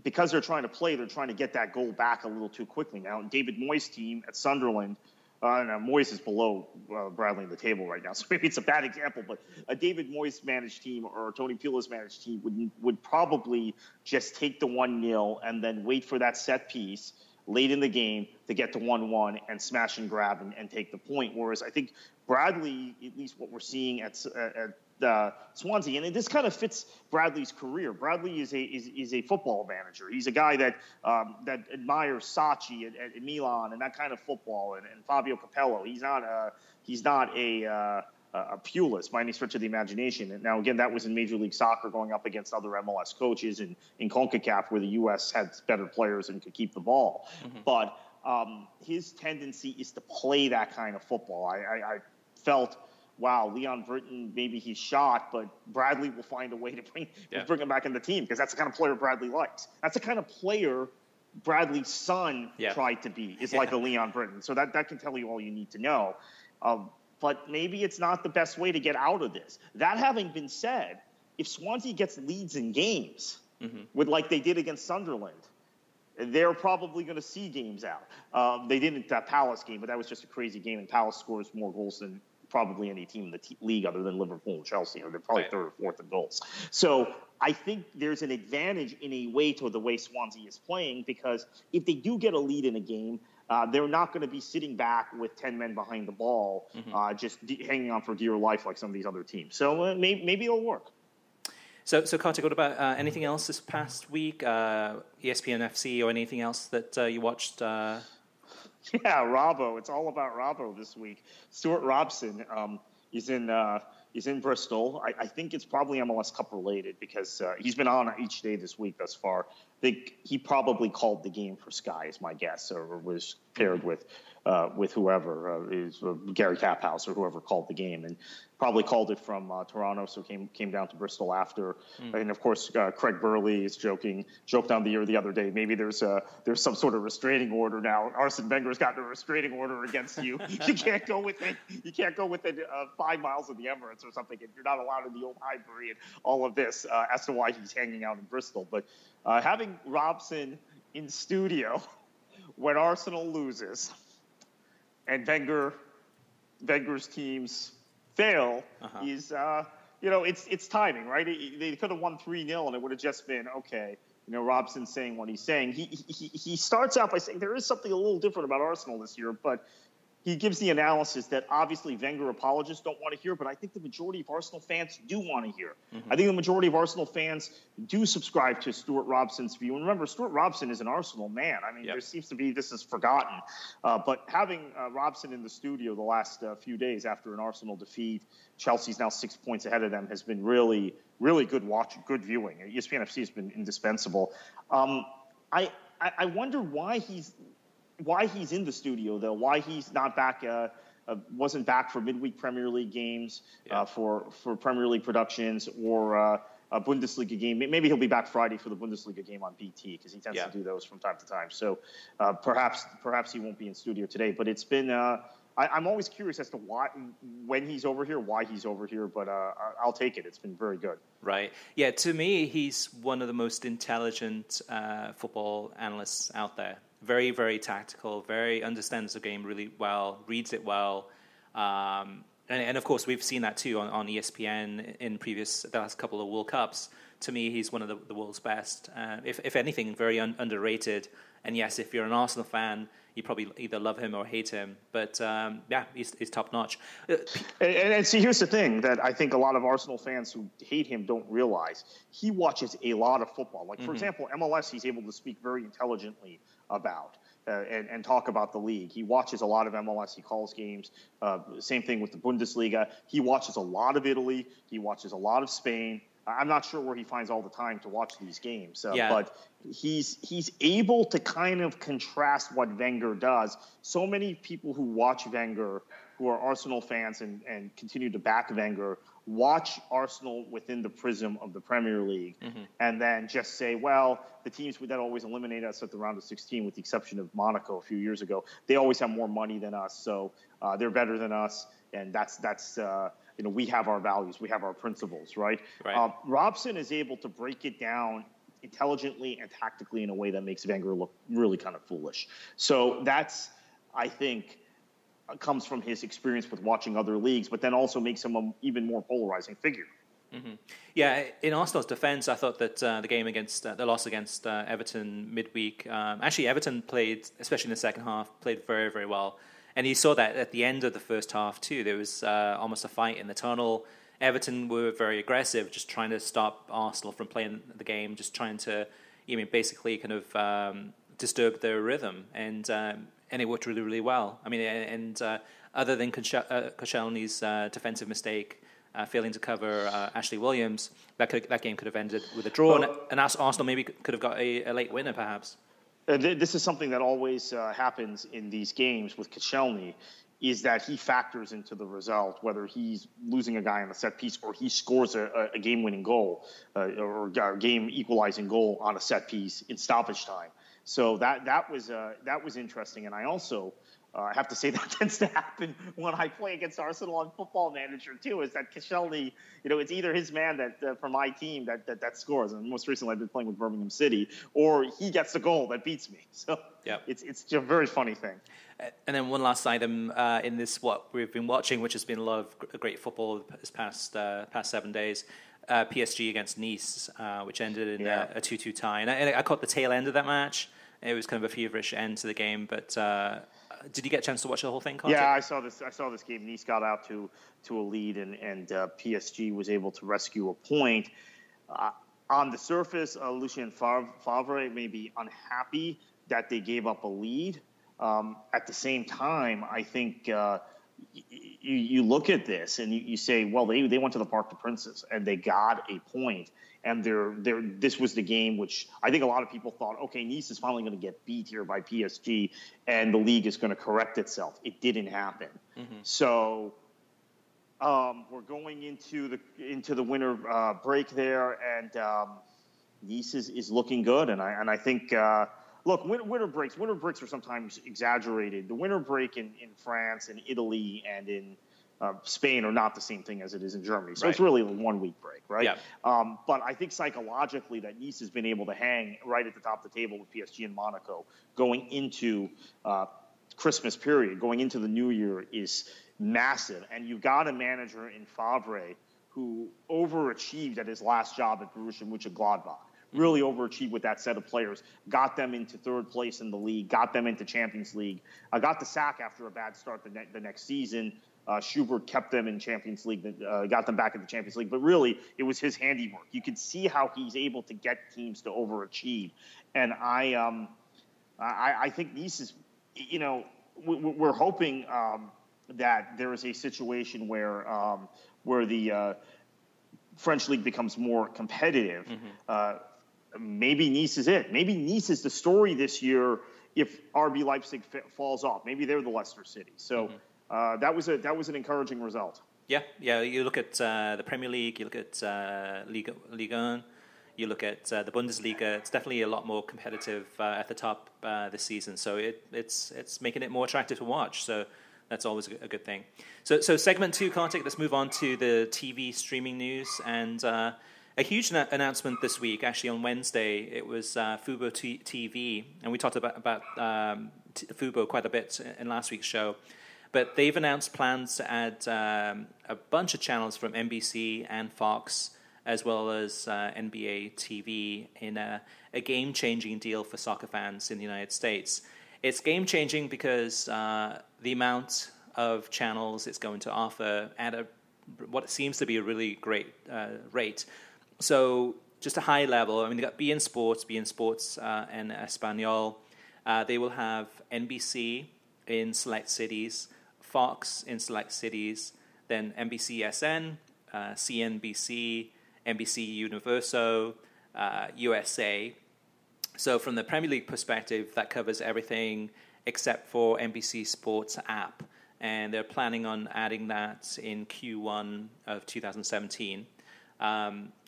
Speaker 2: because they're trying to play, they're trying to get that goal back a little too quickly. Now, David Moyes' team at Sunderland, now Moyes is below Bradley in the table right now, so maybe it's a bad example, but a David Moyes managed team or a Tony Pulis managed team would probably just take the 1-0 and then wait for that set piece late in the game to get to 1-1 and smash and grab and take the point. Whereas I think Bradley, at least what we're seeing at Swansea, and this kind of fits Bradley's career. Bradley is a football manager. He's a guy that admires Sacchi at Milan and that kind of football, and Fabio Capello. He's not a Pulis by any stretch of the imagination. And now, again, that was in Major League Soccer going up against other MLS coaches and in CONCACAF where the U.S. had better players and could keep the ball. Mm-hmm. But his tendency is to play that kind of football. I felt, wow, Leon Britton, maybe he's shot, but Bradley will find a way to bring him back in the team because that's the kind of player Bradley likes. That's the kind of player Bradley's son tried to be, like a Leon Britton. So that can tell you all you need to know. But maybe it's not the best way to get out of this. That having been said, if Swansea gets leads in games, with like they did against Sunderland, they're probably going to see games out. They didn't that Palace game, but that was just a crazy game, and Palace scores more goals than probably any team in the league other than Liverpool and Chelsea. They're probably third or fourth in goals. So I think there's an advantage in a way to the way Swansea is playing because if they do get a lead in a game, they're not going to be sitting back with 10 men behind the ball, just hanging on for dear life like some of these other teams. So maybe it'll work.
Speaker 1: So Kartik, what about anything else this past week? ESPN FC or anything else that you watched?
Speaker 2: Yeah, Robbo. It's all about Robbo this week. Stuart Robson is in Bristol. I think it's probably MLS Cup related because he's been on each day this week thus far. I think he probably called the game for Sky, is my guess, or was paired with whoever is Gary Taphouse or whoever called the game, and probably called it from Toronto, so came down to Bristol after. And of course, Craig Burley is joked on the air the other day. Maybe there's some sort of restraining order now. Arsene Wenger's gotten a restraining order against you. You can't go within 5 miles of the Emirates or something, and you're not allowed in the Old Highbury and all of this as to why he's hanging out in Bristol. But having Robson in studio when Arsenal loses and Wenger's teams fail is, it's timing, right? They could have won 3-0 and it would have just been, okay, Robson's saying what he's saying. He starts out by saying there is something a little different about Arsenal this year, but he gives the analysis that obviously Wenger apologists don't want to hear, but I think the majority of Arsenal fans do want to hear. I think the majority of Arsenal fans do subscribe to Stuart Robson's view. And remember, Stuart Robson is an Arsenal man. I mean, there seems to be this is forgotten. But having Robson in the studio the last few days after an Arsenal defeat, Chelsea's now 6 points ahead of them, has been really, really good watching, good viewing. ESPN FC has been indispensable. I wonder why he's in the studio, though, why he's not back, wasn't back for midweek Premier League games, for Premier League productions or a Bundesliga game. Maybe he'll be back Friday for the Bundesliga game on BT because he tends to do those from time to time. So perhaps he won't be in studio today. But it's been I'm always curious as to when he's over here, why he's over here. But I'll take it. It's been very good.
Speaker 1: Right. Yeah, to me, he's one of the most intelligent football analysts out there. Very, very tactical, understands the game really well, reads it well. And of course, we've seen that too on ESPN in the last couple of World Cups. To me, he's one of the world's best. If anything, very underrated. And yes, if you're an Arsenal fan, you probably either love him or hate him. But he's top notch.
Speaker 2: And see, here's the thing that I think a lot of Arsenal fans who hate him don't realize. He watches a lot of football. Like, for example, MLS, he's able to speak very intelligently about. And talk about the league. He watches a lot of MLS. He calls games. Same thing with the Bundesliga. He watches a lot of Italy. He watches a lot of Spain. I'm not sure where he finds all the time to watch these games. But he's able to kind of contrast what Wenger does. So many people who watch Wenger, who are Arsenal fans and continue to back Wenger, watch Arsenal within the prism of the Premier League and then just say, well, the teams that always eliminate us at the round of 16, with the exception of Monaco a few years ago, they always have more money than us, so they're better than us, and that's we have our values, we have our principles, right? Robson is able to break it down intelligently and tactically in a way that makes Wenger look really kind of foolish. So that's, I think, comes from his experience with watching other leagues, but then also makes him an even more polarizing figure.
Speaker 1: Yeah, in Arsenal's defense, I thought that the loss against Everton midweek, actually Everton played, especially in the second half, played very, very well. And you saw that at the end of the first half too. There was almost a fight in the tunnel. Everton were very aggressive, just trying to stop Arsenal from playing the game, just trying to, basically kind of disturb their rhythm. And it worked really, really well. I mean, other than Koscielny's defensive mistake, failing to cover Ashley Williams, that game could have ended with a draw, and Arsenal maybe could have got a late winner, perhaps.
Speaker 2: This is something that always happens in these games with Koscielny, is that he factors into the result, whether he's losing a guy on a set piece or he scores a game-winning goal or a game-equalizing goal on a set piece in stoppage time. So that was interesting, and I also have to say that tends to happen when I play against Arsenal on Football Manager too. Is that Koscielny? It's either his man that from my team that scores, and most recently I've been playing with Birmingham City, or he gets the goal that beats me. So it's a very funny thing.
Speaker 1: And then one last item in this, what we've been watching, which has been a lot of great football this past 7 days. PSG against Nice, which ended in a 2-2 tie. And I caught the tail end of that match. It was kind of a feverish end to the game. But did you get a chance to watch the whole thing, Kartik?
Speaker 2: Yeah, I saw this game. Nice got out to a lead, and PSG was able to rescue a point. On the surface, Lucien Favre may be unhappy that they gave up a lead. At the same time, I think you look at this and you say, well, they went to the Parc des Princes and they got a point. And this was the game which I think a lot of people thought, okay, Nice is finally going to get beat here by PSG and the league is going to correct itself. It didn't happen. So we're going into the winter break there, and Nice is looking good. And I think look, winter breaks are sometimes exaggerated. The winter break in France and Italy and in Spain are not the same thing as it is in Germany. So It's really a 1 week break, right?
Speaker 1: Yeah.
Speaker 2: But I think psychologically that Nice has been able to hang right at the top of the table with PSG and Monaco going into Christmas period, going into the new year is massive. And you've got a manager in Favre who overachieved at his last job at Borussia Mönchengladbach. Really overachieved with that set of players, got them into third place in the league, got them into Champions League, got the sack after a bad start the next season. Schubert kept them in Champions League, got them back in the Champions League. But really, it was his handiwork. You could see how he's able to get teams to overachieve. And I think Nice is, we're hoping that there is a situation where the French league becomes more competitive. Maybe Nice is it. Maybe Nice is the story this year if RB Leipzig falls off. Maybe they're the Leicester City. So that was an encouraging result.
Speaker 1: Yeah. You look at the Premier League, you look at Ligue 1, you look at the Bundesliga. It's definitely a lot more competitive at the top this season. So it's making it more attractive to watch. So that's always a good thing. So segment 2, Kartik, let's move on to the TV streaming news. And a huge announcement this week, actually on Wednesday, it was Fubo TV. And we talked about Fubo quite a bit in last week's show. But they've announced plans to add a bunch of channels from NBC and Fox, as well as NBA TV in a game-changing deal for soccer fans in the United States. It's game-changing because the amount of channels it's going to offer at what seems to be a really great rate. So just a high level, I mean, they've got beIN Sports and Espanol. They will have NBC in select cities, Fox in select cities, then NBCSN, CNBC, NBC Universo, USA. So from the Premier League perspective, that covers everything except for NBC Sports app. And they're planning on adding that in Q1 of 2017.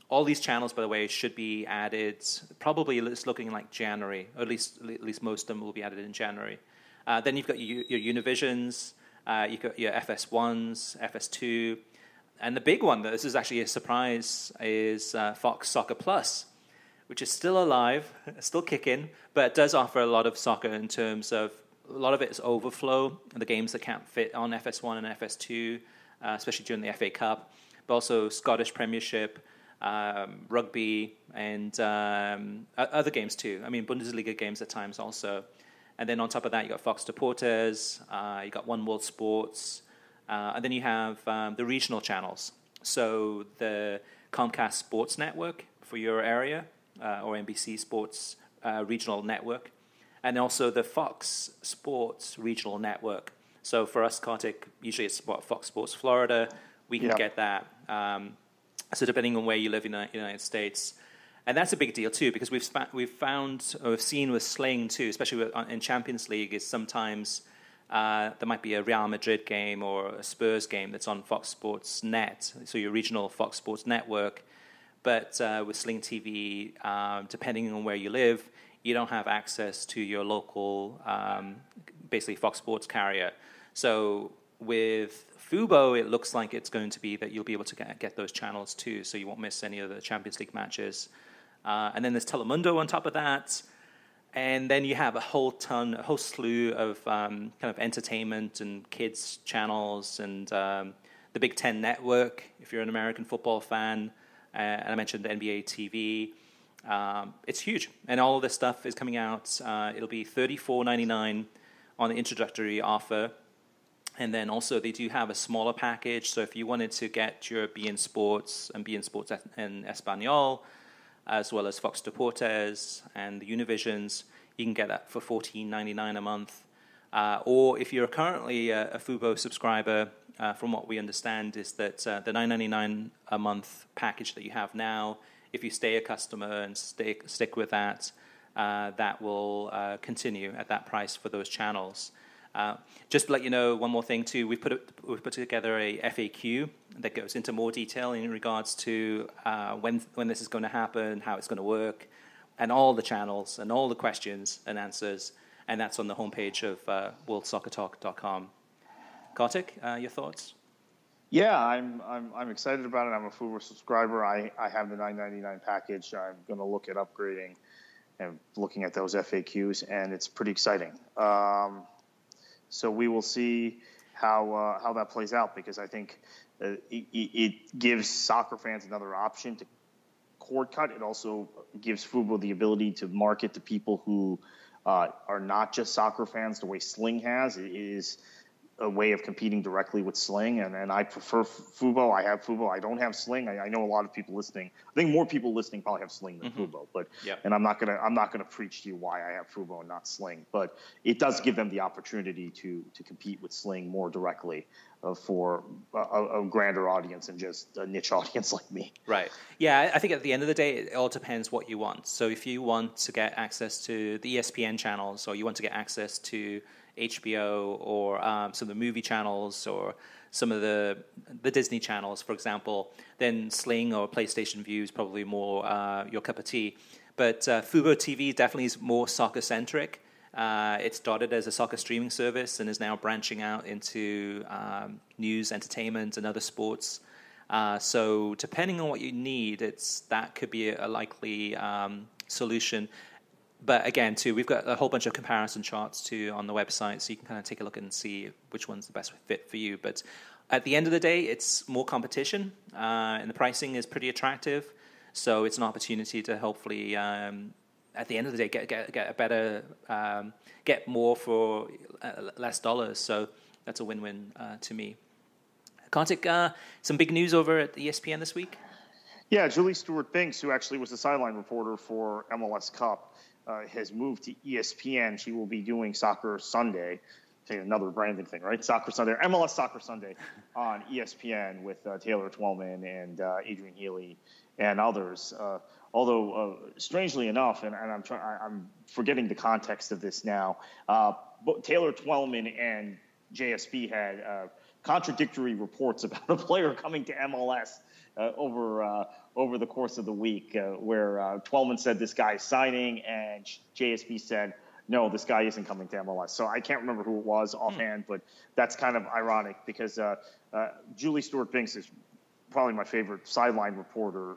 Speaker 1: All these channels, by the way, should be added probably it's looking like January, or at least most of them will be added in January. Then you've got your Univisions, you've got your FS1s, FS2, and the big one, this is actually a surprise, is Fox Soccer Plus, which is still alive, still kicking, but does offer a lot of soccer in terms of a lot of it is overflow, the games that can't fit on FS1 and FS2, especially during the FA Cup, but also Scottish Premiership, rugby, and other games too. I mean, Bundesliga games at times also. And then on top of that, you got Fox Deportes, you got One World Sports, and then you have the regional channels. So the Comcast Sports Network for your area, or NBC Sports Regional Network, and also the Fox Sports Regional Network. So for us, Kartik, usually it's Fox Sports Florida. We can get that. So depending on where you live in the United States. And that's a big deal too, because we've found, or we've seen with Sling too, especially in Champions League, is sometimes there might be a Real Madrid game or a Spurs game that's on Fox Sports Net, so your regional Fox Sports Network. But with Sling TV, depending on where you live, you don't have access to your local, basically Fox Sports carrier. So with Fubo, it looks like it's going to be that you'll be able to get those channels too, so you won't miss any of the Champions League matches. And then there's Telemundo on top of that. And then you have a whole slew of kind of entertainment and kids channels and the Big Ten Network, if you're an American football fan. And I mentioned the NBA TV. It's huge. And all of this stuff is coming out. It'll be $34.99 on the introductory offer. And then also they do have a smaller package. So if you wanted to get your beIN Sports and beIN Sports in Espanol, as well as Fox Deportes and the Univisions, you can get that for $14.99 a month. Or if you're currently a Fubo subscriber, from what we understand, is that the $9.99 a month package that you have now, if you stay a customer and stick with that, that will continue at that price for those channels. Just to let you know, one more thing too, we've put together a FAQ that goes into more detail in regards to when this is going to happen, how it's going to work, and all the channels and all the questions and answers, and that's on the homepage of worldsoccertalk.com. Kartik, your thoughts?
Speaker 2: Yeah, I'm excited about it. I'm a Fubo subscriber. I have the $9.99 package. I'm going to look at upgrading and looking at those FAQs, and it's pretty exciting. So we will see how that plays out, because I think it gives soccer fans another option to cord cut. It also gives Fubo the ability to market to people who are not just soccer fans the way Sling has. It is a way of competing directly with Sling, and I prefer Fubo. I have Fubo. I don't have Sling. I know a lot of people listening. I think more people listening probably have Sling than Fubo. But and I'm not gonna preach to you why I have Fubo and not Sling. But it does give them the opportunity to compete with Sling more directly for a grander audience and just a niche audience like me.
Speaker 1: Right. Yeah, I think at the end of the day, it all depends what you want. So if you want to get access to the ESPN channels, or you want to get access to HBO or some of the movie channels or some of the Disney channels, for example, then Sling or PlayStation View is probably more your cup of tea. But Fubo TV definitely is more soccer-centric. It started as a soccer streaming service and is now branching out into news, entertainment, and other sports. So depending on what you need, that could be a likely solution. But again, too, we've got a whole bunch of comparison charts too on the website, so you can kind of take a look and see which one's the best fit for you. But at the end of the day, it's more competition, and the pricing is pretty attractive. So it's an opportunity to hopefully, at the end of the day, get a better, get more for less dollars. So that's a win-win to me. Kartik, some big news over at ESPN this week?
Speaker 2: Yeah, Julie Stewart-Binks, who actually was the sideline reporter for MLS Cup, has moved to ESPN. She will be doing Soccer Sunday. Another branding thing, right? Soccer Sunday, or MLS Soccer Sunday on ESPN with Taylor Twellman and Adrian Healy and others. Although, strangely enough, and I'm forgetting the context of this now, but Taylor Twellman and JSB had contradictory reports about a player coming to MLS over the course of the week, where Twellman said this guy's signing, and JSB said, no, this guy isn't coming to MLS. So I can't remember who it was offhand, but that's kind of ironic because Julie Stewart-Binks is probably my favorite sideline reporter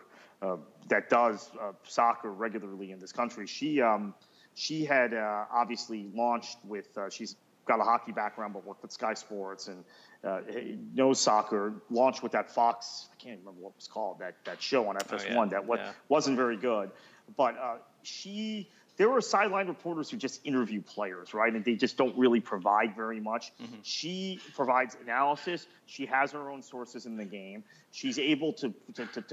Speaker 2: that does soccer regularly in this country. She had obviously launched with she's got a hockey background but worked at Sky Sports and knows soccer, launched with that Fox, I can't remember what it was called, that show on FS1 wasn't very good. But there were sideline reporters who just interview players, right? And they just don't really provide very much. Mm-hmm. She provides analysis. She has her own sources in the game. She's able to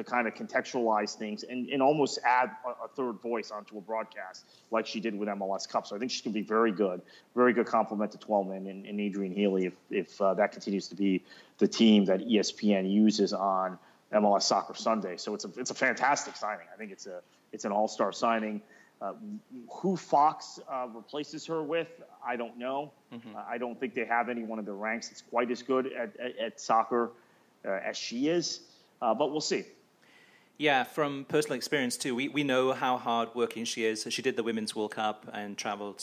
Speaker 2: kind of contextualize things and almost add a third voice onto a broadcast like she did with MLS Cup. So I think she can be very good compliment to Twellman and Adrian Healy if that continues to be the team that ESPN uses on MLS Soccer Sunday. So it's a fantastic signing. I think it's an all-star signing. Who Fox replaces her with, I don't know. Mm-hmm. I don't think they have anyone in the ranks that's quite as good at soccer as she is, but we'll see.
Speaker 1: Yeah, from personal experience too, we know how hard-working she is. She did the Women's World Cup and traveled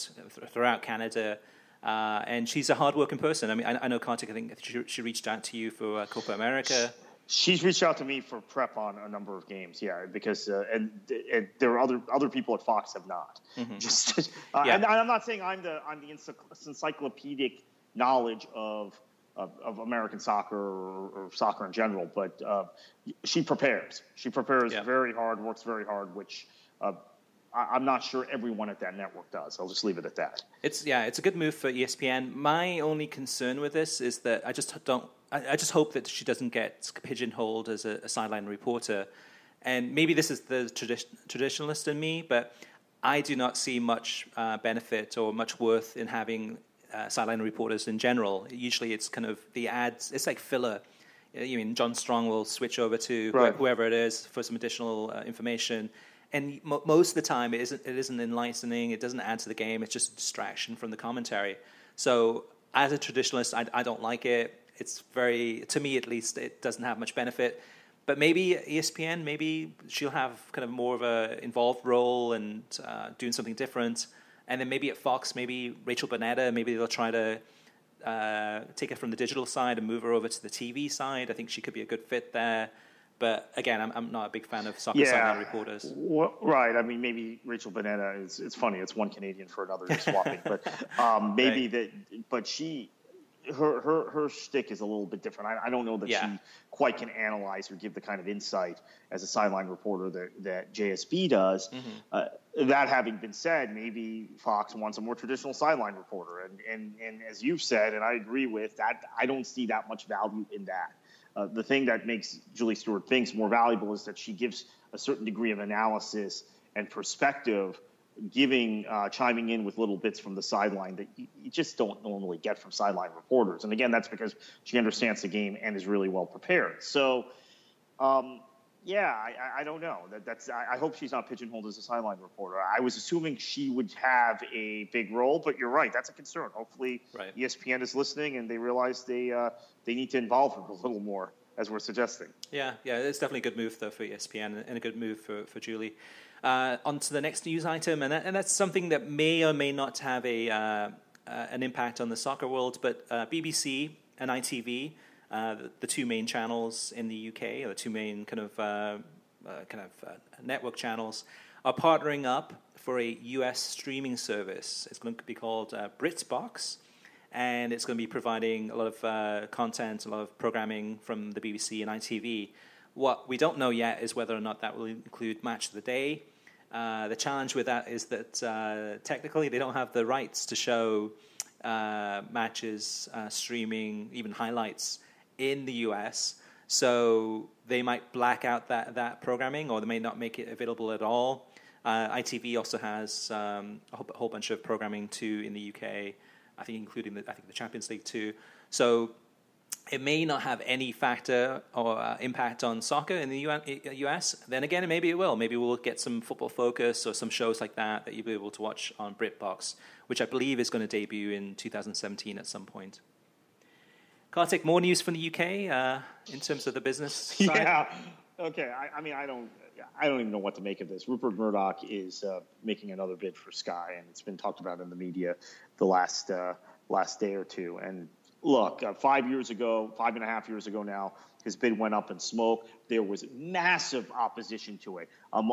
Speaker 1: throughout Canada, and she's a hard-working person. I mean, I know Kartik, I think she reached out to you for Copa America.
Speaker 2: She's reached out to me for prep on a number of games, yeah, because and there are other people at Fox have not. Mm-hmm. And I'm not saying I'm the encyclopedic knowledge of American soccer or soccer in general, but she prepares. She prepares very hard, works very hard, which I'm not sure everyone at that network does. I'll just leave it at that.
Speaker 1: It's a good move for ESPN. My only concern with this is that I just hope that she doesn't get pigeonholed as a sideline reporter. And maybe this is the traditionalist in me, but I do not see much benefit or much worth in having sideline reporters in general. Usually it's kind of the ads, it's like filler. You mean John Strong will switch over to whoever it is for some additional information. And most of the time it isn't enlightening, it doesn't add to the game, it's just a distraction from the commentary. So as a traditionalist, I don't like it. It's to me at least, it doesn't have much benefit. But maybe ESPN, maybe she'll have kind of more of a involved role and doing something different. And then maybe at Fox, maybe Rachel Bonnetta, maybe they'll try to take her from the digital side and move her over to the TV side. I think she could be a good fit there. But again, I'm not a big fan of soccer sideline reporters.
Speaker 2: Right. I mean, maybe Rachel Bonnetta it's funny. It's one Canadian for another swapping, but maybe that. But her shtick is a little bit different. I don't know that she quite can analyze or give the kind of insight as a sideline reporter that JSB does. Mm-hmm. That having been said, maybe Fox wants a more traditional sideline reporter, and as you've said, and I agree with that, I don't see that much value in that. The thing that makes Julie Stewart-Binks more valuable is that she gives a certain degree of analysis and perspective, chiming in with little bits from the sideline that you just don't normally get from sideline reporters. And again, that's because she understands the game and is really well prepared. So, I don't know. I hope she's not pigeonholed as a sideline reporter. I was assuming she would have a big role, but you're right. That's a concern. Hopefully ESPN is listening and they realize they need to involve her a little more, as we're suggesting. Yeah,
Speaker 1: it's definitely a good move, though, for ESPN and a good move for Julie. On to the next news item, and that's something that may or may not have an impact on the soccer world, but BBC and ITV, the two main channels in the UK, or the two main kind of network channels, are partnering up for a US streaming service. It's going to be called BritBox, and it's going to be providing a lot of content, a lot of programming from the BBC and ITV. What we don't know yet is whether or not that will include Match of the Day. The challenge with that is that technically they don't have the rights to show matches, streaming, even highlights in the US. So they might black out that programming, or they may not make it available at all. ITV also has a whole bunch of programming too in the UK, I think including the Champions League too. So it may not have any factor or impact on soccer in the US. Then again, maybe it will. Maybe we'll get some Football Focus or some shows like that you'll be able to watch on BritBox, which I believe is going to debut in 2017 at some point. Kartik, more news from the UK in terms of the business side?
Speaker 2: Yeah. Okay. I mean, I don't even know what to make of this. Rupert Murdoch is making another bid for Sky, and it's been talked about in the media the last day or two. And look, 5 years ago, 5.5 years ago now, his bid went up in smoke. There was massive opposition to it,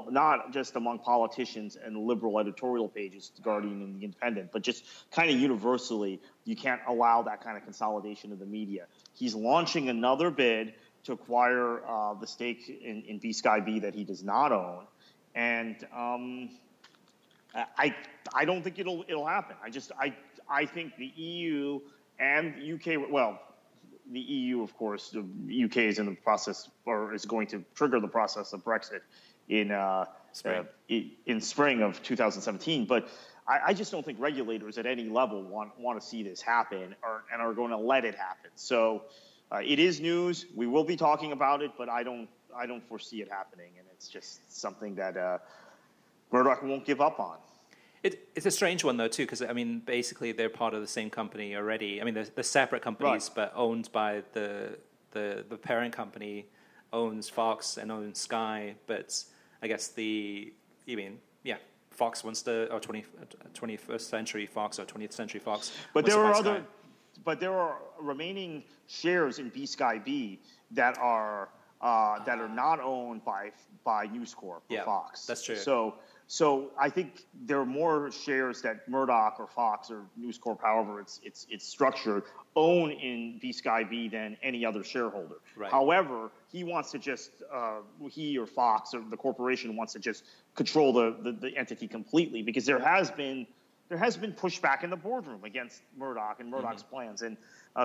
Speaker 2: not just among politicians and liberal editorial pages, The Guardian and The Independent, but just kind of universally. You can't allow that kind of consolidation of the media. He's launching another bid to acquire the stake in B-Sky B that he does not own, and I don't think it'll happen. I think the EU and the UK, well, the EU, of course, the UK is in the process, or is going to trigger the process of Brexit in spring of 2017. But I just don't think regulators at any level want to see this happen and are going to let it happen. So it is news. We will be talking about it, but I don't foresee it happening, and it's just something that Murdoch won't give up on.
Speaker 1: It's a strange one, though, too, because, I mean, basically they're part of the same company already. I mean, they're separate companies, right, but owned by the parent company owns Fox and owns Sky. But I guess Fox wants to, or 21st Century Fox or 20th Century Fox.
Speaker 2: But there are remaining shares in B-Sky B that are not owned by News Corp or Fox.
Speaker 1: That's true.
Speaker 2: So I think there are more shares that Murdoch or Fox or News Corp, however it's structured, own in B-Sky B than any other shareholder. Right. However, he wants to just he or Fox or the corporation wants to just control the entity completely, because there has been pushback in the boardroom against Murdoch and Murdoch's plans. And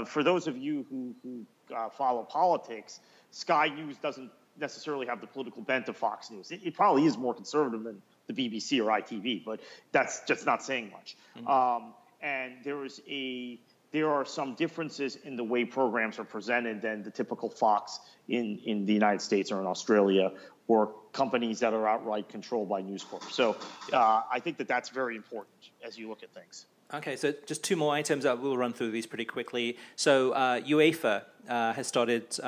Speaker 2: for those of you who follow politics, Sky News doesn't necessarily have the political bent of Fox News. It probably is more conservative than the BBC or ITV, but that's just not saying much. And there are some differences in the way programs are presented than the typical Fox in the United States or in Australia, or companies that are outright controlled by News Corp. So I think that's very important as you look at things.
Speaker 1: Okay, so just two more items. We'll run through these pretty quickly. So UEFA has started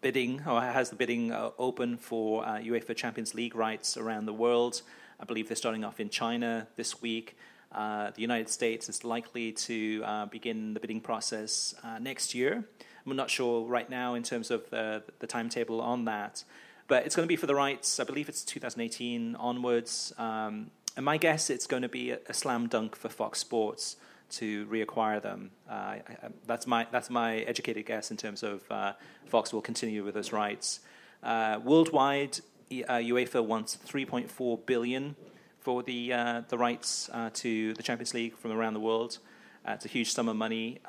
Speaker 1: bidding, or has the bidding open for UEFA Champions League rights around the world. I believe they're starting off in China this week. The United States is likely to begin the bidding process next year. I'm not sure right now in terms of the timetable on that, but it's going to be for the rights. I believe it's 2018 onwards. And my guess, it's going to be a slam dunk for Fox Sports to reacquire them. That's my educated guess in terms of Fox will continue with those rights. Worldwide, UEFA wants $3.4 billion for the rights to the Champions League from around the world. It's a huge sum of money.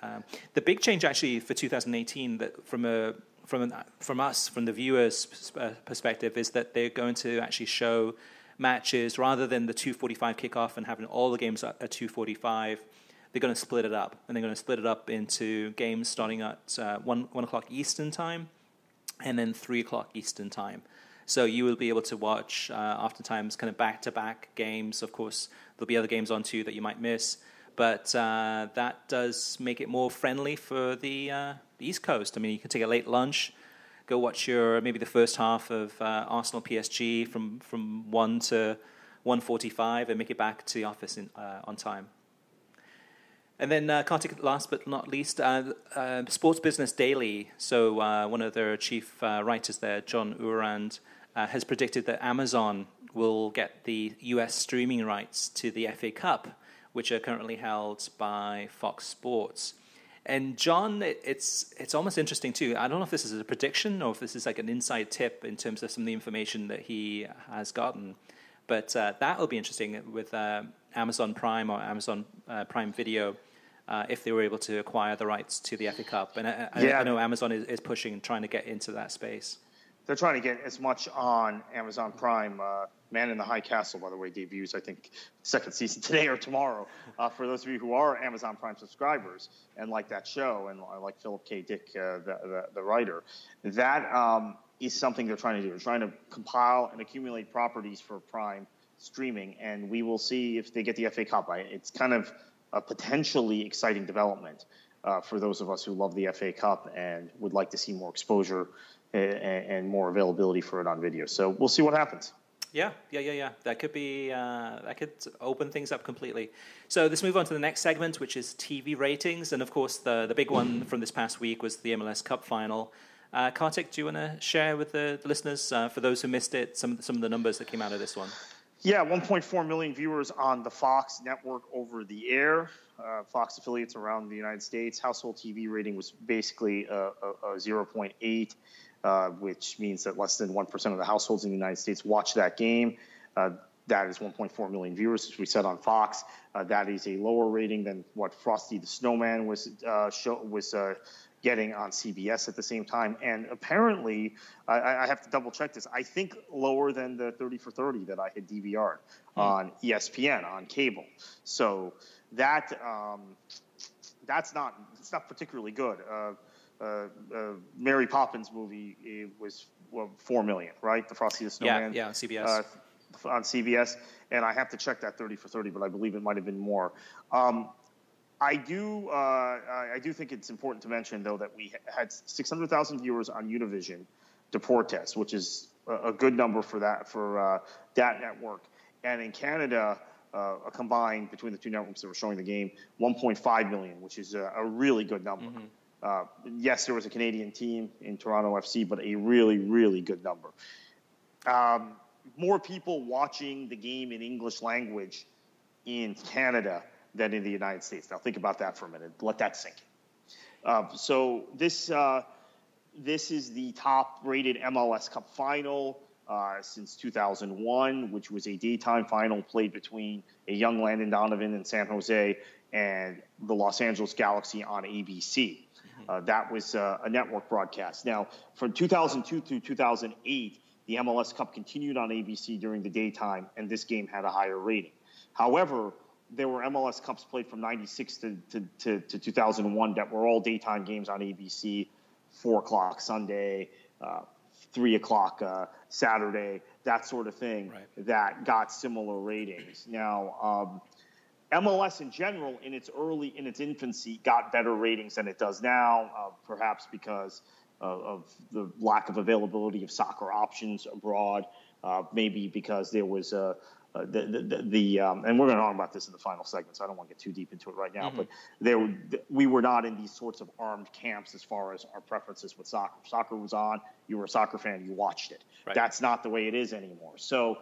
Speaker 1: The big change actually for 2018, that from the viewers' perspective, is that they're going to actually show matches rather than the 2:45 kickoff and having all the games at 2:45. They're going to split it up, and they're going to split it up into games starting at 1 o'clock Eastern time and then 3 o'clock Eastern time. So you will be able to watch oftentimes kind of back-to-back games. Of course, there'll be other games on too that you might miss, but that does make it more friendly for the East Coast. I mean, you can take a late lunch, go watch maybe the first half of Arsenal PSG from 1 to 1:45 and make it back to the office on time. And then, Kartik, last but not least, Sports Business Daily. So one of their chief writers there, John Urand, has predicted that Amazon will get the US streaming rights to the FA Cup, which are currently held by Fox Sports. And John, it's almost interesting too. I don't know if this is a prediction or if this is like an inside tip in terms of some of the information that he has gotten. But that will be interesting with Amazon Prime or Amazon Prime Video if they were able to acquire the rights to the FA Cup. And I know Amazon is pushing and trying to get into that space.
Speaker 2: They're trying to get as much on Amazon Prime. Man in the High Castle, by the way, debuts, I think, second season today or tomorrow. For those of you who are Amazon Prime subscribers and like that show, and I like Philip K. Dick, the writer, that is something they're trying to do. They're trying to compile and accumulate properties for Prime streaming, and we will see if they get the FA Cup. It's kind of a potentially exciting development for those of us who love the FA Cup and would like to see more exposure and more availability for it on video. So we'll see what happens.
Speaker 1: Yeah. That could be that could open things up completely. So let's move on to the next segment, which is TV ratings, and of course the big one from this past week was the MLS Cup final. Kartik, do you want to share with the listeners, for those who missed it, some of the numbers that came out of this one?
Speaker 2: Yeah, 1.4 million viewers on the Fox network over the air. Fox affiliates around the United States. Household TV rating was basically a 0.8. Which means that less than 1% of the households in the United States watch that game. That is 1.4 million viewers, as we said on Fox. That is a lower rating than what Frosty the Snowman was getting on CBS at the same time. And apparently, I have to double check this, I think lower than the 30 for 30 that I had DVR'd on ESPN, on cable. So that's not particularly good. Mary Poppins movie, it was 4 million, right? The Frosty the Snowman.
Speaker 1: Yeah, CBS.
Speaker 2: On CBS, and I have to check that 30 for 30, but I believe it might have been more. I do think it's important to mention, though, that we had 600,000 viewers on Univision Deportes, which is a good number for that network. And in Canada, a combined between the two networks that were showing the game, 1.5 million, which is a really good number. Mm-hmm. Yes, there was a Canadian team in Toronto FC, but a really, really good number. More people watching the game in English language in Canada than in the United States. Now, think about that for a minute. Let that sink in. So this is the top-rated MLS Cup final since 2001, which was a daytime final played between a young Landon Donovan in San Jose and the Los Angeles Galaxy on ABC. That was a network broadcast. Now, from 2002 through 2008, the MLS Cup continued on ABC during the daytime, and this game had a higher rating. However, there were MLS Cups played from 96 to 2001 that were all daytime games on ABC, 4 o'clock Sunday, 3 o'clock Saturday, that sort of thing, right, that got similar ratings. Now, MLS in general, in its infancy, got better ratings than it does now, perhaps because of the lack of availability of soccer options abroad, maybe because there was and we're going to talk about this in the final segment, so I don't want to get too deep into it right now, mm-hmm. but we were not in these sorts of armed camps as far as our preferences with soccer. Soccer was on, you were a soccer fan, you watched it. Right. That's not the way it is anymore. So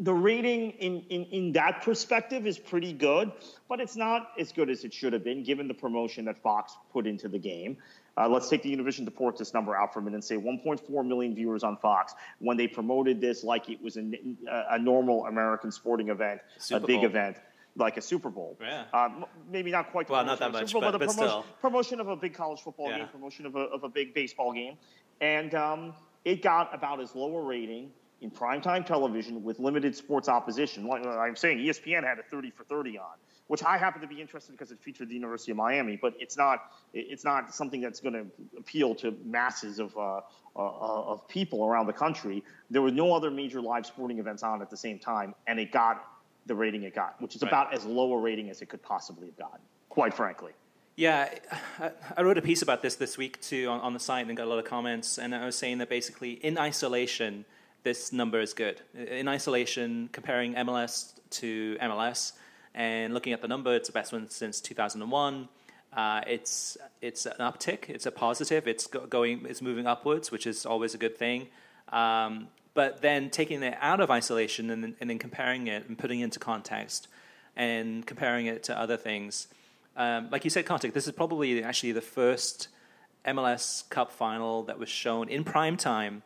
Speaker 2: the rating in that perspective is pretty good, but it's not as good as it should have been given the promotion that Fox put into the game. Let's take the Univision Deportes number out for a minute and say 1.4 million viewers on Fox when they promoted this like it was a normal American sporting event, Super Bowl. Event, like a Super Bowl. Yeah. Maybe not quite.
Speaker 1: Well, not that much,
Speaker 2: Bowl,
Speaker 1: but still.
Speaker 2: Promotion of a big college football game, promotion of a big baseball game. And it got about as low a rating in primetime television with limited sports opposition. Like I'm saying, ESPN had a 30 for 30 on, which I happen to be interested in because it featured the University of Miami, but it's not something that's going to appeal to masses of people around the country. There were no other major live sporting events on at the same time, and it got the rating it got, which is about as low a rating as it could possibly have gotten, quite frankly.
Speaker 1: Yeah, I wrote a piece about this week too on the site and got a lot of comments, and I was saying that basically in isolation, this number is good. In isolation, comparing MLS to MLS and looking at the number, it's the best one since 2001. It's an uptick. It's a positive. It's moving upwards, which is always a good thing. But But then taking it out of isolation and then comparing it and putting it into context and comparing it to other things. Like you said, Kartik, this is probably actually the first MLS Cup final that was shown in prime time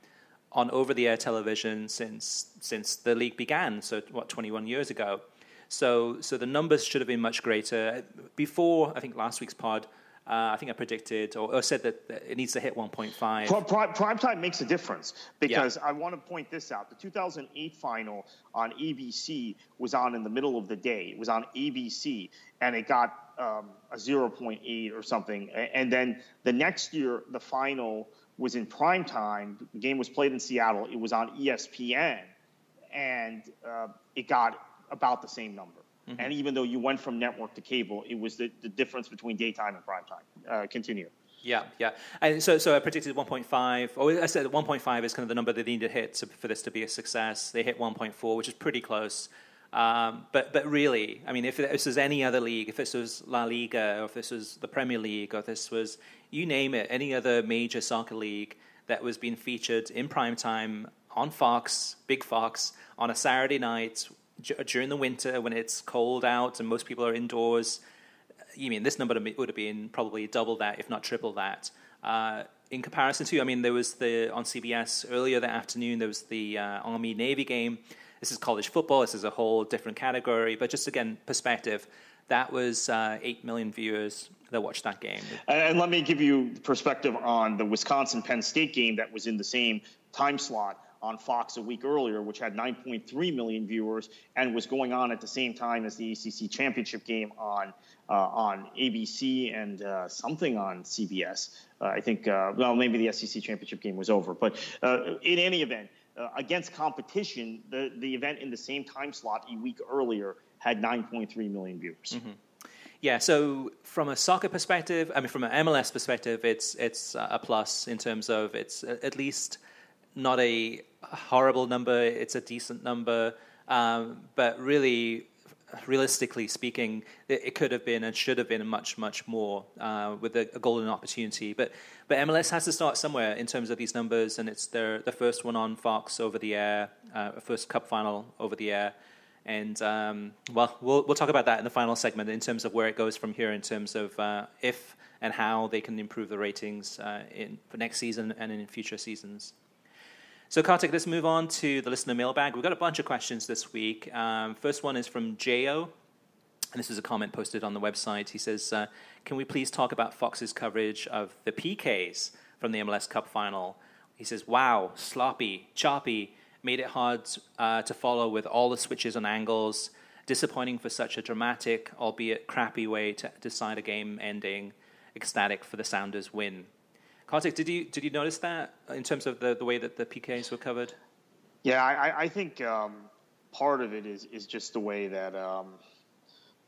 Speaker 1: on over-the-air television since the league began, so 21 years ago. So the numbers should have been much greater. Before, I think, last week's pod, I think I predicted or said that it needs to hit 1.5.
Speaker 2: Prime time makes a difference because I want to point this out. The 2008 final on ABC was on in the middle of the day. It was on ABC, and it got a 0.8 or something. And then the next year, the final was in prime time. The game was played in Seattle. It was on ESPN, and it got about the same number. Mm-hmm. And even though you went from network to cable, it was the difference between daytime and prime time. Continue.
Speaker 1: Yeah. And so I predicted 1.5. Or I said 1.5 is kind of the number they need to hit for this to be a success. They hit 1.4, which is pretty close. But really, I mean, if this was any other league, if this was La Liga, or if this was the Premier League, or if this was, you name it, any other major soccer league that was being featured in prime time on Fox, Big Fox, on a Saturday night during the winter when it's cold out and most people are indoors, you mean this number would have been probably double that, if not triple that. In comparison to, I mean, there was on CBS earlier that afternoon, there was the Army-Navy game. This is college football. This is a whole different category. But just, again, perspective, that was 8 million viewers that watched that game.
Speaker 2: And let me give you perspective on the Wisconsin-Penn State game that was in the same time slot on Fox a week earlier, which had 9.3 million viewers and was going on at the same time as the ACC championship game on ABC and something on CBS. I think, maybe the SEC championship game was over. But in any event, against competition, the event in the same time slot a week earlier had 9.3 million viewers.
Speaker 1: Mm-hmm. Yeah, so from a soccer perspective, I mean, from an MLS perspective, it's a plus in terms of it's at least not a horrible number. It's a decent number, but really, realistically speaking, it could have been and should have been much, much more with a golden opportunity. But MLS has to start somewhere in terms of these numbers, and it's the first one on Fox over the air, first Cup final over the air. And, we'll talk about that in the final segment in terms of where it goes from here in terms of if and how they can improve the ratings for next season and in future seasons. So, Kartik, let's move on to the listener mailbag. We've got a bunch of questions this week. First one is from Jo, and this is a comment posted on the website. He says, can we please talk about Fox's coverage of the PKs from the MLS Cup final? He says, wow, sloppy, choppy, made it hard to follow with all the switches and angles, disappointing for such a dramatic, albeit crappy way to decide a game ending, ecstatic for the Sounders win. Kartik, did you notice that in terms of the way that the PKs were covered?
Speaker 2: Yeah, I think part of it is just the way that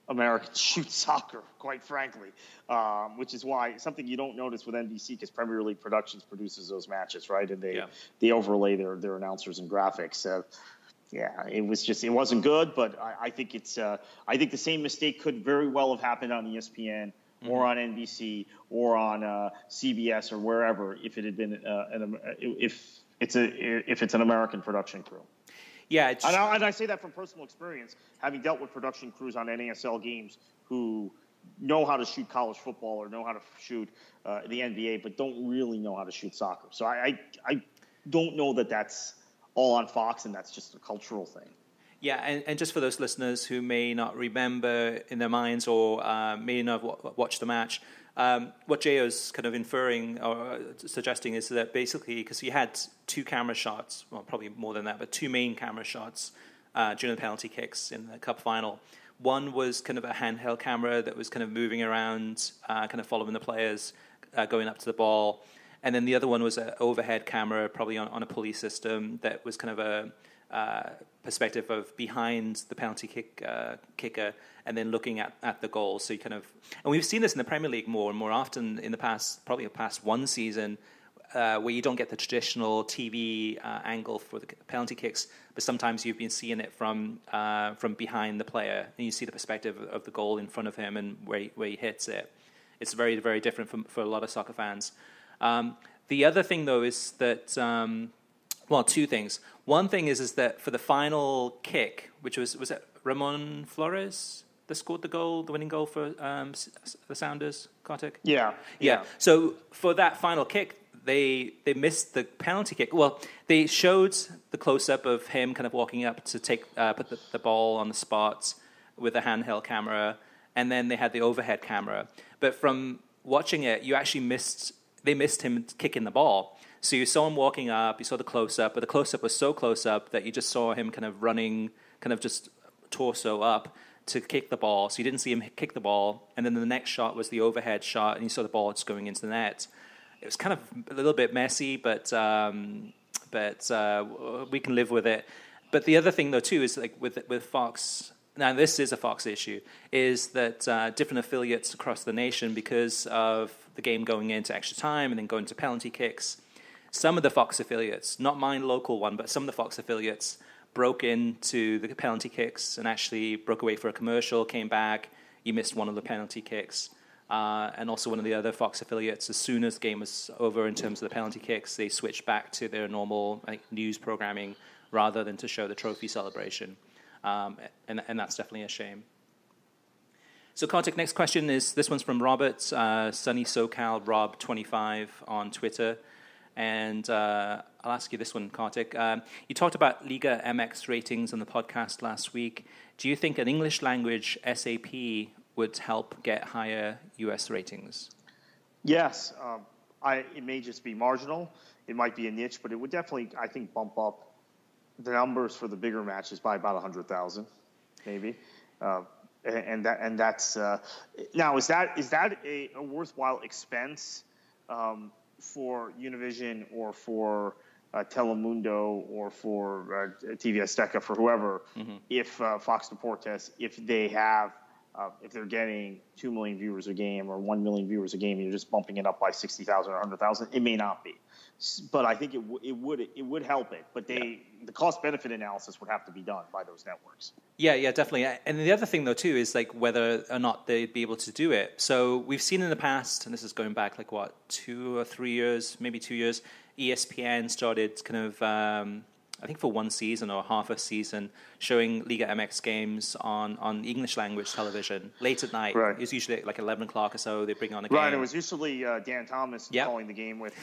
Speaker 2: Americans shoot soccer, quite frankly, which is why something you don't notice with NBC because Premier League Productions produces those matches, right? And they overlay their announcers and graphics. It wasn't good, but I think I think the same mistake could very well have happened on ESPN. Or on NBC, or on CBS, or wherever, if it had been if it's an American production crew.
Speaker 1: Yeah,
Speaker 2: and I say that from personal experience, having dealt with production crews on NASL games who know how to shoot college football or know how to shoot the NBA, but don't really know how to shoot soccer. So I don't know that that's all on Fox, and that's just a cultural thing.
Speaker 1: Yeah, and just for those listeners who may not remember in their minds or may not have watched the match, what Jo's kind of inferring or suggesting is that basically, because he had two camera shots, well, probably more than that, but two main camera shots during the penalty kicks in the Cup final. One was kind of a handheld camera that was kind of moving around, kind of following the players going up to the ball. And then the other one was an overhead camera, probably on a pulley system that was kind of a perspective of behind the penalty kicker and then looking at the goal. So you kind of, and we've seen this in the Premier League more and more often in the past, probably the past one season, where you don't get the traditional TV angle for the penalty kicks, but sometimes you've been seeing it from behind the player, and you see the perspective of the goal in front of him and where he hits it. It's very, very different for a lot of soccer fans. The other thing, though, is that Well, two things. One thing is that for the final kick, which was it Ramon Flores that scored the winning goal for the Sounders, Kartik?
Speaker 2: Yeah.
Speaker 1: So for that final kick, they missed the penalty kick. Well, they showed the close-up of him kind of walking up to put the ball on the spot with a handheld camera, and then they had the overhead camera. But from watching it, they missed him kicking the ball. So you saw him walking up, you saw the close-up, but the close-up was so close-up that you just saw him kind of running, kind of just torso up to kick the ball. So you didn't see him kick the ball. And then the next shot was the overhead shot, and you saw the ball just going into the net. It was kind of a little bit messy, but we can live with it. But the other thing, though, too, is like with Fox. Now, this is a Fox issue, is that different affiliates across the nation, because of the game going into extra time and then going to penalty kicks, some of the Fox affiliates, not my local one, but some of the Fox affiliates broke into the penalty kicks and actually broke away for a commercial, came back, you missed one of the penalty kicks. And also one of the other Fox affiliates, as soon as the game was over in terms of the penalty kicks, they switched back to their normal news programming rather than to show the trophy celebration. And that's definitely a shame. So, Kartik, next question is, this one's from Robert, Sunny SoCal Rob 25 on Twitter. And I'll ask you this one, Kartik. You talked about Liga MX ratings on the podcast last week. Do you think an English language SAP would help get higher US ratings?
Speaker 2: Yes. It may just be marginal. It might be a niche, but it would definitely, I think, bump up the numbers for the bigger matches by about 100,000, maybe. And that's now, is that a worthwhile expense for Univision or for Telemundo or for TV Azteca, for whoever, if Fox Deportes, if they're getting 2 million viewers a game or 1 million viewers a game, you're just bumping it up by 60,000 or 100,000. It may not be, but I think it would help it. But the cost benefit analysis would have to be done by those networks. Yeah,
Speaker 1: definitely. And the other thing, though, too, is like whether or not they'd be able to do it. So we've seen in the past, and this is going back 2 or 3 years, maybe 2 years, ESPN started kind of, I think for one season or half a season, showing Liga MX games on English language television late at night.
Speaker 2: Right.
Speaker 1: It was usually like 11 o'clock or so. They bring on a game.
Speaker 2: Right. It was usually Dan Thomas calling the game with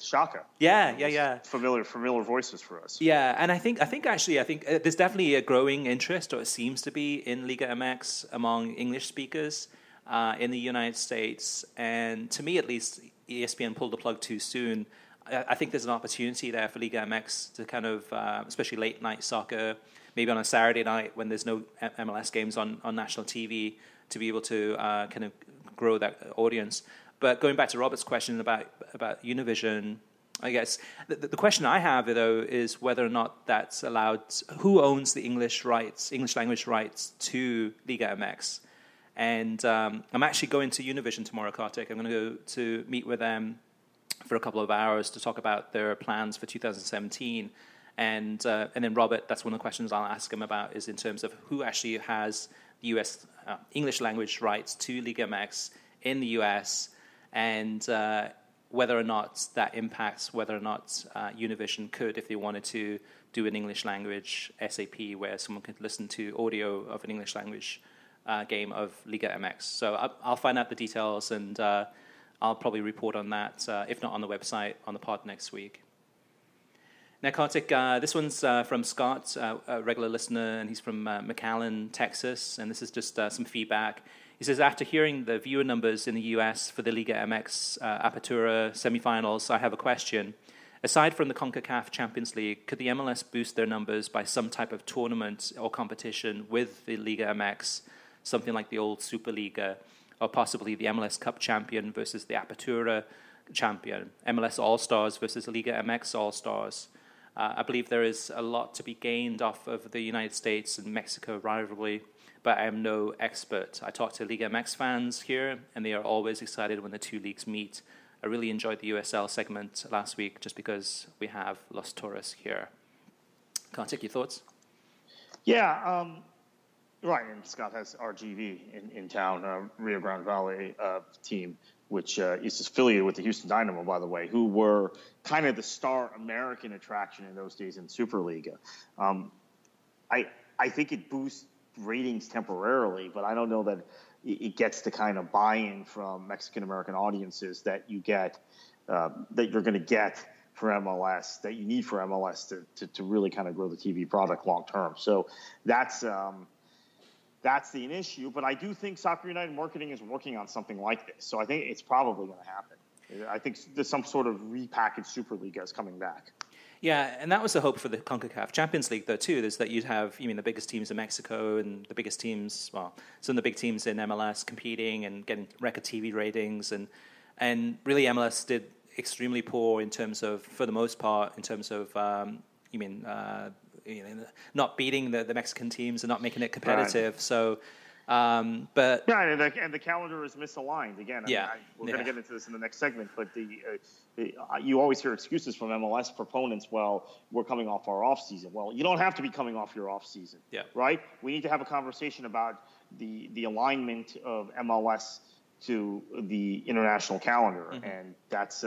Speaker 2: Shaka.
Speaker 1: Yeah.
Speaker 2: Familiar voices for us.
Speaker 1: Yeah, and I think there's definitely a growing interest, or it seems to be, in Liga MX among English speakers in the United States. And to me, at least, ESPN pulled the plug too soon. I think there's an opportunity there for Liga MX to kind of, especially late night soccer, maybe on a Saturday night when there's no MLS games on national TV, to be able to kind of grow that audience. But going back to Robert's question about Univision, I guess the question I have, though, is whether or not that's allowed. Who owns the English language rights to Liga MX? And I'm actually going to Univision tomorrow, Kartik. I'm going to go to meet with them for a couple of hours to talk about their plans for 2017. And then Robert, that's one of the questions I'll ask him about, is in terms of who actually has the US English language rights to Liga MX in the US, and whether or not that impacts whether or not Univision could, if they wanted to, do an English language SAP where someone could listen to audio of an English language game of Liga MX. So I'll find out the details, and I'll probably report on that, if not on the website, on the pod next week. Now, Kartik, this one's from Scott, a regular listener, and he's from McAllen, Texas, and this is just some feedback. He says, after hearing the viewer numbers in the US for the Liga MX Apertura semifinals, I have a question. Aside from the CONCACAF Champions League, could the MLS boost their numbers by some type of tournament or competition with the Liga MX, something like the old Superliga, or possibly the MLS Cup champion versus the Apertura champion, MLS All-Stars versus Liga MX All-Stars? I believe there is a lot to be gained off of the United States and Mexico rivalry, but I am no expert. I talk to Liga MX fans here, and they are always excited when the two leagues meet. I really enjoyed the USL segment last week just because we have Los Toros here. Kartik, your thoughts?
Speaker 2: Yeah, right, and Scott has RGV in town, Rio Grande Valley team. which is affiliated with the Houston Dynamo, by the way, who were kind of the star American attraction in those days in Superliga. I think it boosts ratings temporarily, but I don't know that it gets the kind of buy-in from Mexican-American audiences that you get, that you're going to get for MLS, that you need for MLS to really kind of grow the TV product long-term. So that's the issue. But I do think Soccer United Marketing is working on something like this. So I think it's probably going to happen. I think there's some sort of repackaged Superliga is coming back.
Speaker 1: Yeah, and that was the hope for the CONCACAF Champions League, though, too, is that you'd have, the biggest teams in Mexico and the biggest teams, some of the big teams in MLS competing and getting record TV ratings. And really MLS did extremely poor in terms of, for the most part, in terms of, not beating the Mexican teams and not making it competitive. Right. So... but
Speaker 2: yeah, and the calendar is misaligned again. We're going to get into this in the next segment, but you always hear excuses from MLS proponents. Well, we're coming off our off season. Well, you don't have to be coming off your off season.
Speaker 1: Yeah.
Speaker 2: Right. We need to have a conversation about the alignment of MLS to the international calendar, and that's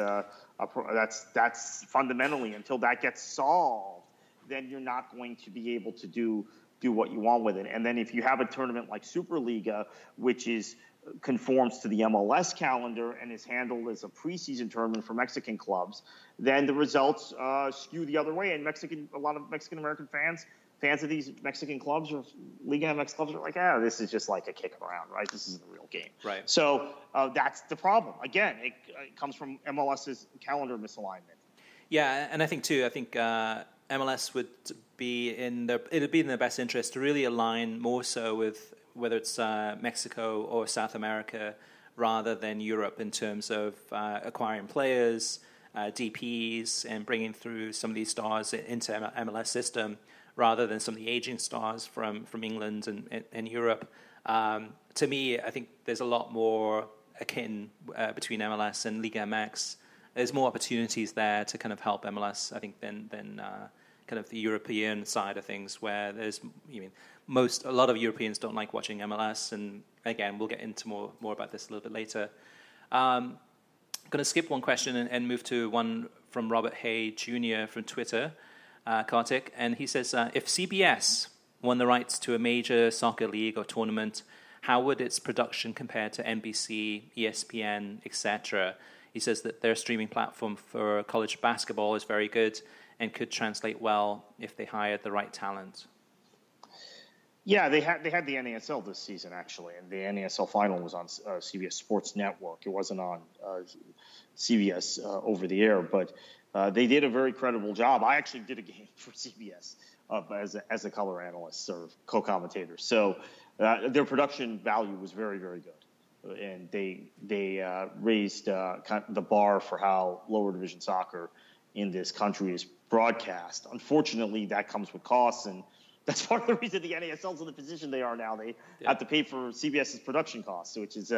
Speaker 2: fundamentally, until that gets solved, then you're not going to be able to do what you want with it. And then if you have a tournament like Superliga, which conforms to the MLS calendar and is handled as a preseason tournament for Mexican clubs, then the results skew the other way. And a lot of Mexican-American fans of these Mexican clubs or Liga MX clubs are like, this is just like a kick around, right? This isn't a real game.
Speaker 1: Right.
Speaker 2: So that's the problem. Again, it comes from MLS's calendar misalignment.
Speaker 1: Yeah, and I think MLS would be it'd be in their best interest to really align more so with whether it's Mexico or South America rather than Europe in terms of acquiring players, DPs, and bringing through some of these stars into MLS system rather than some of the aging stars from England and Europe. To me, I think there's a lot more akin between MLS and Liga MX. There's more opportunities there to kind of help MLS, I think, than kind of the European side of things, where there's, a lot of Europeans don't like watching MLS, and again, we'll get into more about this a little bit later. I'm going to skip one question and move to one from Robert Hay Jr. from Twitter, Kartik, and he says, if CBS won the rights to a major soccer league or tournament, how would its production compare to NBC, ESPN, etc.? He says that their streaming platform for college basketball is very good and could translate well if they hired the right talent.
Speaker 2: Yeah, they had the NASL this season, actually, and the NASL final was on CBS Sports Network. It wasn't on CBS over the air, but they did a very credible job. I actually did a game for CBS as a color analyst or co-commentator. So their production value was very, very good, and they raised kind of the bar for how lower division soccer in this country is broadcast. Unfortunately, that comes with costs, and that's part of the reason the NASL's in the position they are now. They have to pay for CBS's production costs, which is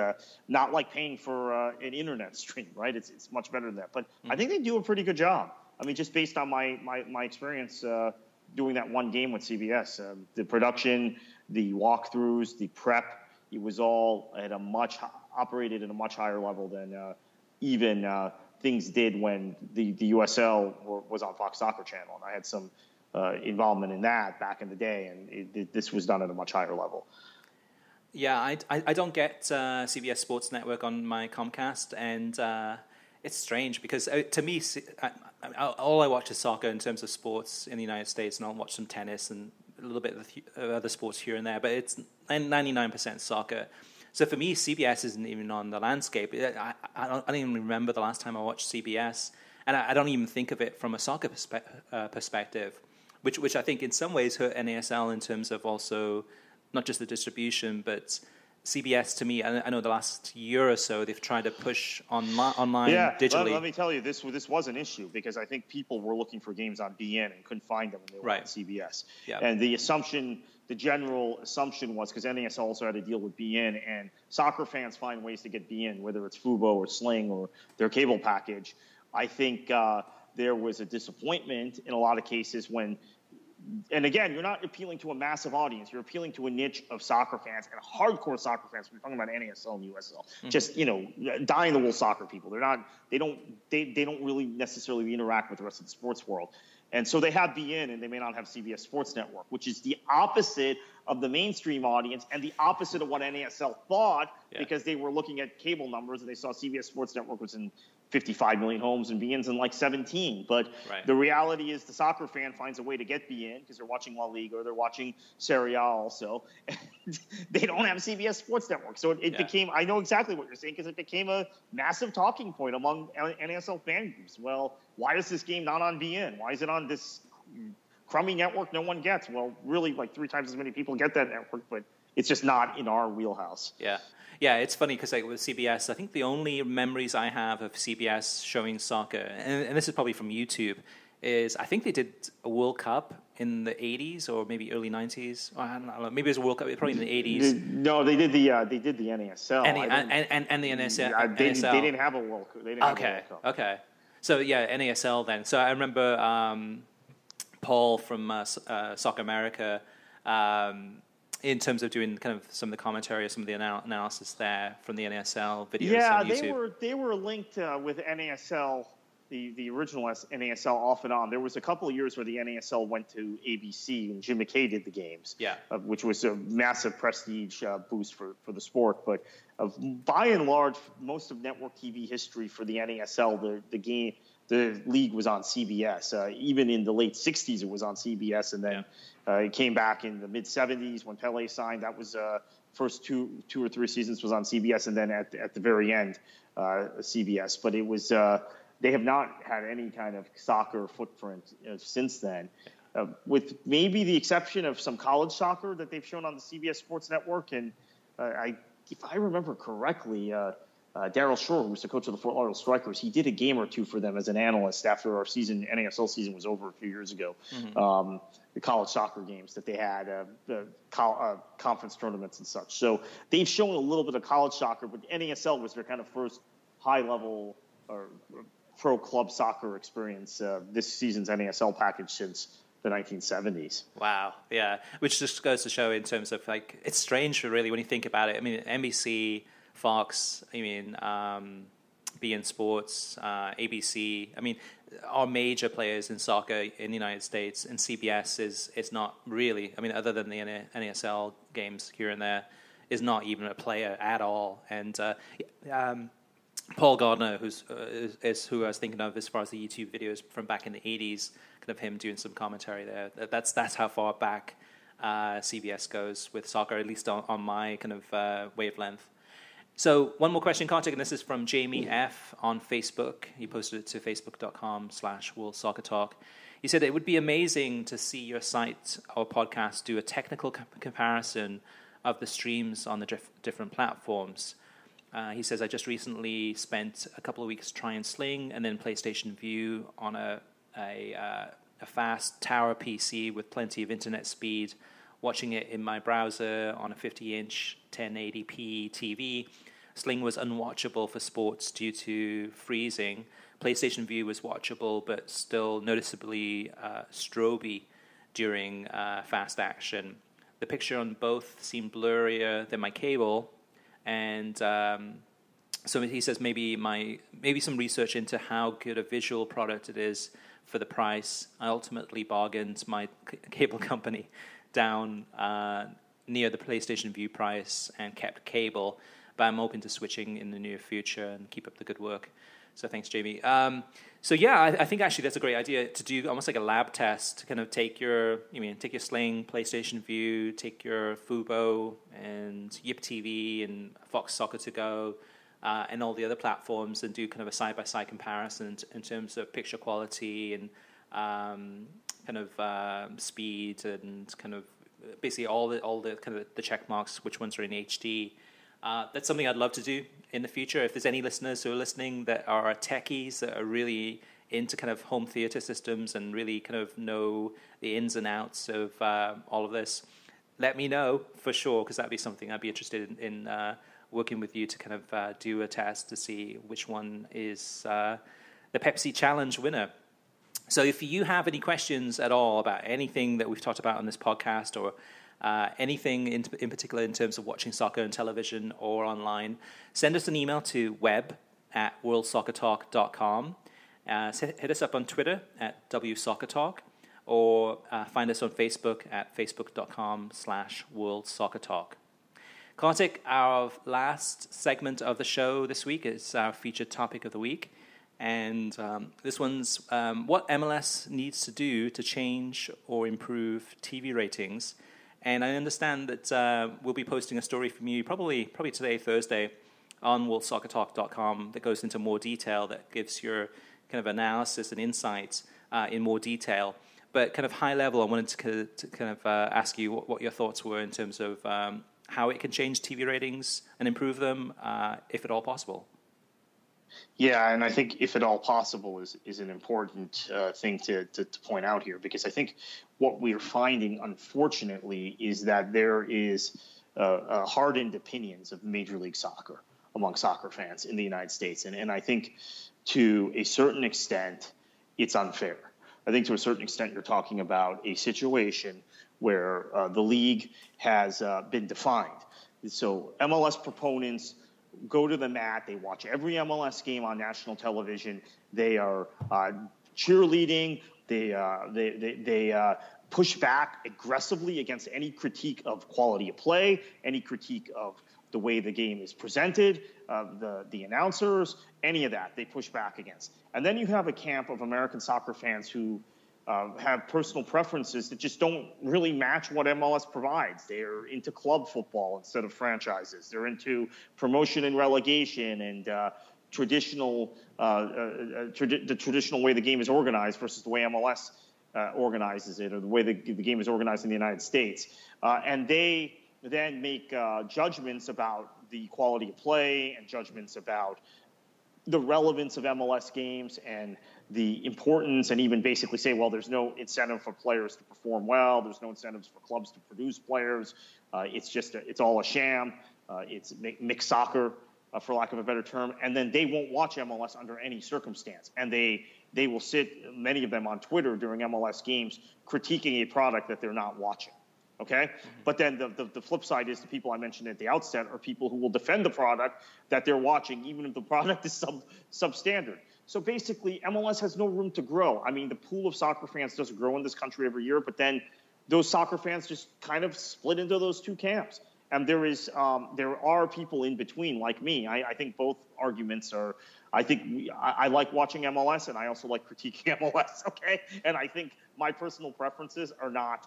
Speaker 2: not like paying for an internet stream, right? It's much better than that. But I think they do a pretty good job. I mean, just based on my experience doing that one game with CBS, the production, the walkthroughs, the prep, it was all operated at a much higher level than even things did when the USL was on Fox Soccer Channel, and I had some involvement in that back in the day, and this was done at a much higher level.
Speaker 1: Yeah, I don't get CBS Sports Network on my Comcast, and it's strange because to me, all I watch is soccer in terms of sports in the United States, and I'll watch some tennis and a little bit of other sports here and there, but it's 99% soccer. So for me, CBS isn't even on the landscape. I don't even remember the last time I watched CBS, and I don't even think of it from a soccer perspective, which I think in some ways hurt NASL in terms of also not just the distribution, but CBS to me, I know the last year or so they've tried to push online digitally.
Speaker 2: Let me tell you, this was an issue because I think people were looking for games on BN and couldn't find them, and they were on CBS. Yeah. And the general assumption was, because NASL also had to deal with BN, and soccer fans find ways to get BN, whether it's Fubo or Sling or their cable package. I think there was a disappointment in a lot of cases when and again, you're not appealing to a massive audience. You're appealing to a niche of soccer fans and hardcore soccer fans. We're talking about NASL and USL. Just, dying-the-wool soccer people. They don't really necessarily interact with the rest of the sports world. And so they have BN, and they may not have CBS Sports Network, which is the opposite of the mainstream audience and the opposite of what NASL thought, because they were looking at cable numbers and they saw CBS Sports Network was in 55 million homes and BN's in like 17. But the reality is the soccer fan finds a way to get BN because they're watching La Liga or they're watching Serie A also. And they don't have CBS Sports Network. So it became, I know exactly what you're saying, because it became a massive talking point among NASL fan groups. Well, why is this game not on BN? Why is it on this crummy network no one gets? Well, really, like 3 times as many people get that network, but it's just not in our wheelhouse.
Speaker 1: Yeah, it's funny because with CBS, I think the only memories I have of CBS showing soccer, and this is probably from YouTube, is I think they did a World Cup in the 80s or maybe early 90s. I don't know, maybe it was a World Cup, probably in the 80s.
Speaker 2: No, they did the NASL.
Speaker 1: And the NSL.
Speaker 2: They didn't have a World Cup. They didn't have a World Cup.
Speaker 1: Okay. So, NASL then. So I remember Paul from Soccer America, in terms of doing kind of some of the commentary or some of the analysis there from the NASL videos on YouTube.
Speaker 2: They were linked with NASL, the original NASL off and on. There was a couple of years where the NASL went to ABC and Jim McKay did the games, which was a massive prestige boost for the sport. But by and large, most of network TV history for the NASL, the league was on CBS. Even in the late 60s, it was on CBS, and then it came back in the mid 70s when Pele signed. That was first two or three seasons was on CBS, and then at the very end, CBS. But it was they have not had any kind of soccer footprint since then, with maybe the exception of some college soccer that they've shown on the CBS Sports Network. And if I remember correctly, Daryl Shore, who was the coach of the Fort Lauderdale Strikers, he did a game or two for them as an analyst after our NASL season was over a few years ago. The college soccer games that they had, the conference tournaments and such. So they've shown a little bit of college soccer, but NASL was their kind of first high-level or pro club soccer experience, this season's NASL package since the 1970s.
Speaker 1: Wow, yeah. Which just goes to show in terms of, like, it's strange really when you think about it. I mean, NBC, Fox, beIN Sports, ABC. I mean, are major players in soccer in the United States, and CBS is not really. I mean, other than the NASL games here and there, is not even a player at all. And Paul Gardner, is who I was thinking of as far as the YouTube videos from back in the 80s, kind of him doing some commentary there. That's how far back CBS goes with soccer, at least on my kind of wavelength. So one more question, Kartik, and this is from Jamie F. on Facebook. He posted it to facebook.com/World Soccer Talk. He said it would be amazing to see your site or podcast do a technical comparison of the streams on the different platforms. He says, I just recently spent a couple of weeks trying Sling and then PlayStation View on a fast tower PC with plenty of internet speed, watching it in my browser on a 50-inch 1080p TV. Sling was unwatchable for sports due to freezing. PlayStation View was watchable, but still noticeably stroby during fast action. The picture on both seemed blurrier than my cable, and so he says maybe some research into how good a visual product it is for the price. I ultimately bargained my cable company down near the PlayStation View price and kept cable, but I'm open to switching in the near future and keep up the good work. So thanks, Jamie. I think actually that's a great idea to do almost like a lab test to kind of take your Sling, PlayStation View, take your Fubo and Yip TV and Fox Soccer to Go and all the other platforms and do kind of a side-by-side comparison in terms of picture quality and kind of speed and kind of basically all the kind of the check marks, which ones are in HD. That's something I'd love to do in the future. If there's any listeners who are listening that are techies that are really into kind of home theater systems and really kind of know the ins and outs of all of this, let me know for sure, because that'd be something I'd be interested in working with you to kind of do a test to see which one is the Pepsi Challenge winner. So if you have any questions at all about anything that we've talked about on this podcast, or anything in particular in terms of watching soccer on television or online, send us an email to web@worldsoccertalk.com. Hit us up on Twitter at WSoccerTalk, or find us on Facebook at facebook.com/worldsoccertalk. Kartik, our last segment of the show this week is our featured topic of the week. And this one's what MLS needs to do to change or improve TV ratings. And I understand that we'll be posting a story from you probably today, Thursday, on worldsoccertalk.com that goes into more detail, that gives your kind of analysis and insights in more detail. But kind of high level, I wanted to kind of ask you what your thoughts were in terms of how it can change TV ratings and improve them, if at all possible.
Speaker 2: Yeah, and I think if at all possible is an important thing to point out here, because I think what we're finding, unfortunately, is that there is hardened opinions of Major League Soccer among soccer fans in the United States. And I think to a certain extent, it's unfair. I think to a certain extent, you're talking about a situation where the league has been defined. So MLS proponents go to the mat. They watch every MLS game on national television. They are cheerleading. They push back aggressively against any critique of quality of play, any critique of the way the game is presented, the announcers, any of that they push back against. And then you have a camp of American soccer fans who have personal preferences that just don't really match what MLS provides. They're into club football instead of franchises. They're into promotion and relegation and the traditional way the game is organized versus the way MLS organizes it, or the way the game is organized in the United States. And they then make judgments about the quality of play and judgments about the relevance of MLS games and the importance, and even basically say, well, there's no incentive for players to perform well. There's no incentives for clubs to produce players. It's all a sham. It's mixed soccer, for lack of a better term. And then they won't watch MLS under any circumstance. And they will sit, many of them, on Twitter during MLS games critiquing a product that they're not watching. Okay? But then the flip side is the people I mentioned at the outset are people who will defend the product that they're watching, even if the product is substandard. So basically, MLS has no room to grow. I mean, the pool of soccer fans doesn't grow in this country every year, but then those soccer fans just kind of split into those two camps. And there are people in between, like me. I think both arguments are. I like watching MLS, and I also like critiquing MLS. Okay, and I think my personal preferences are not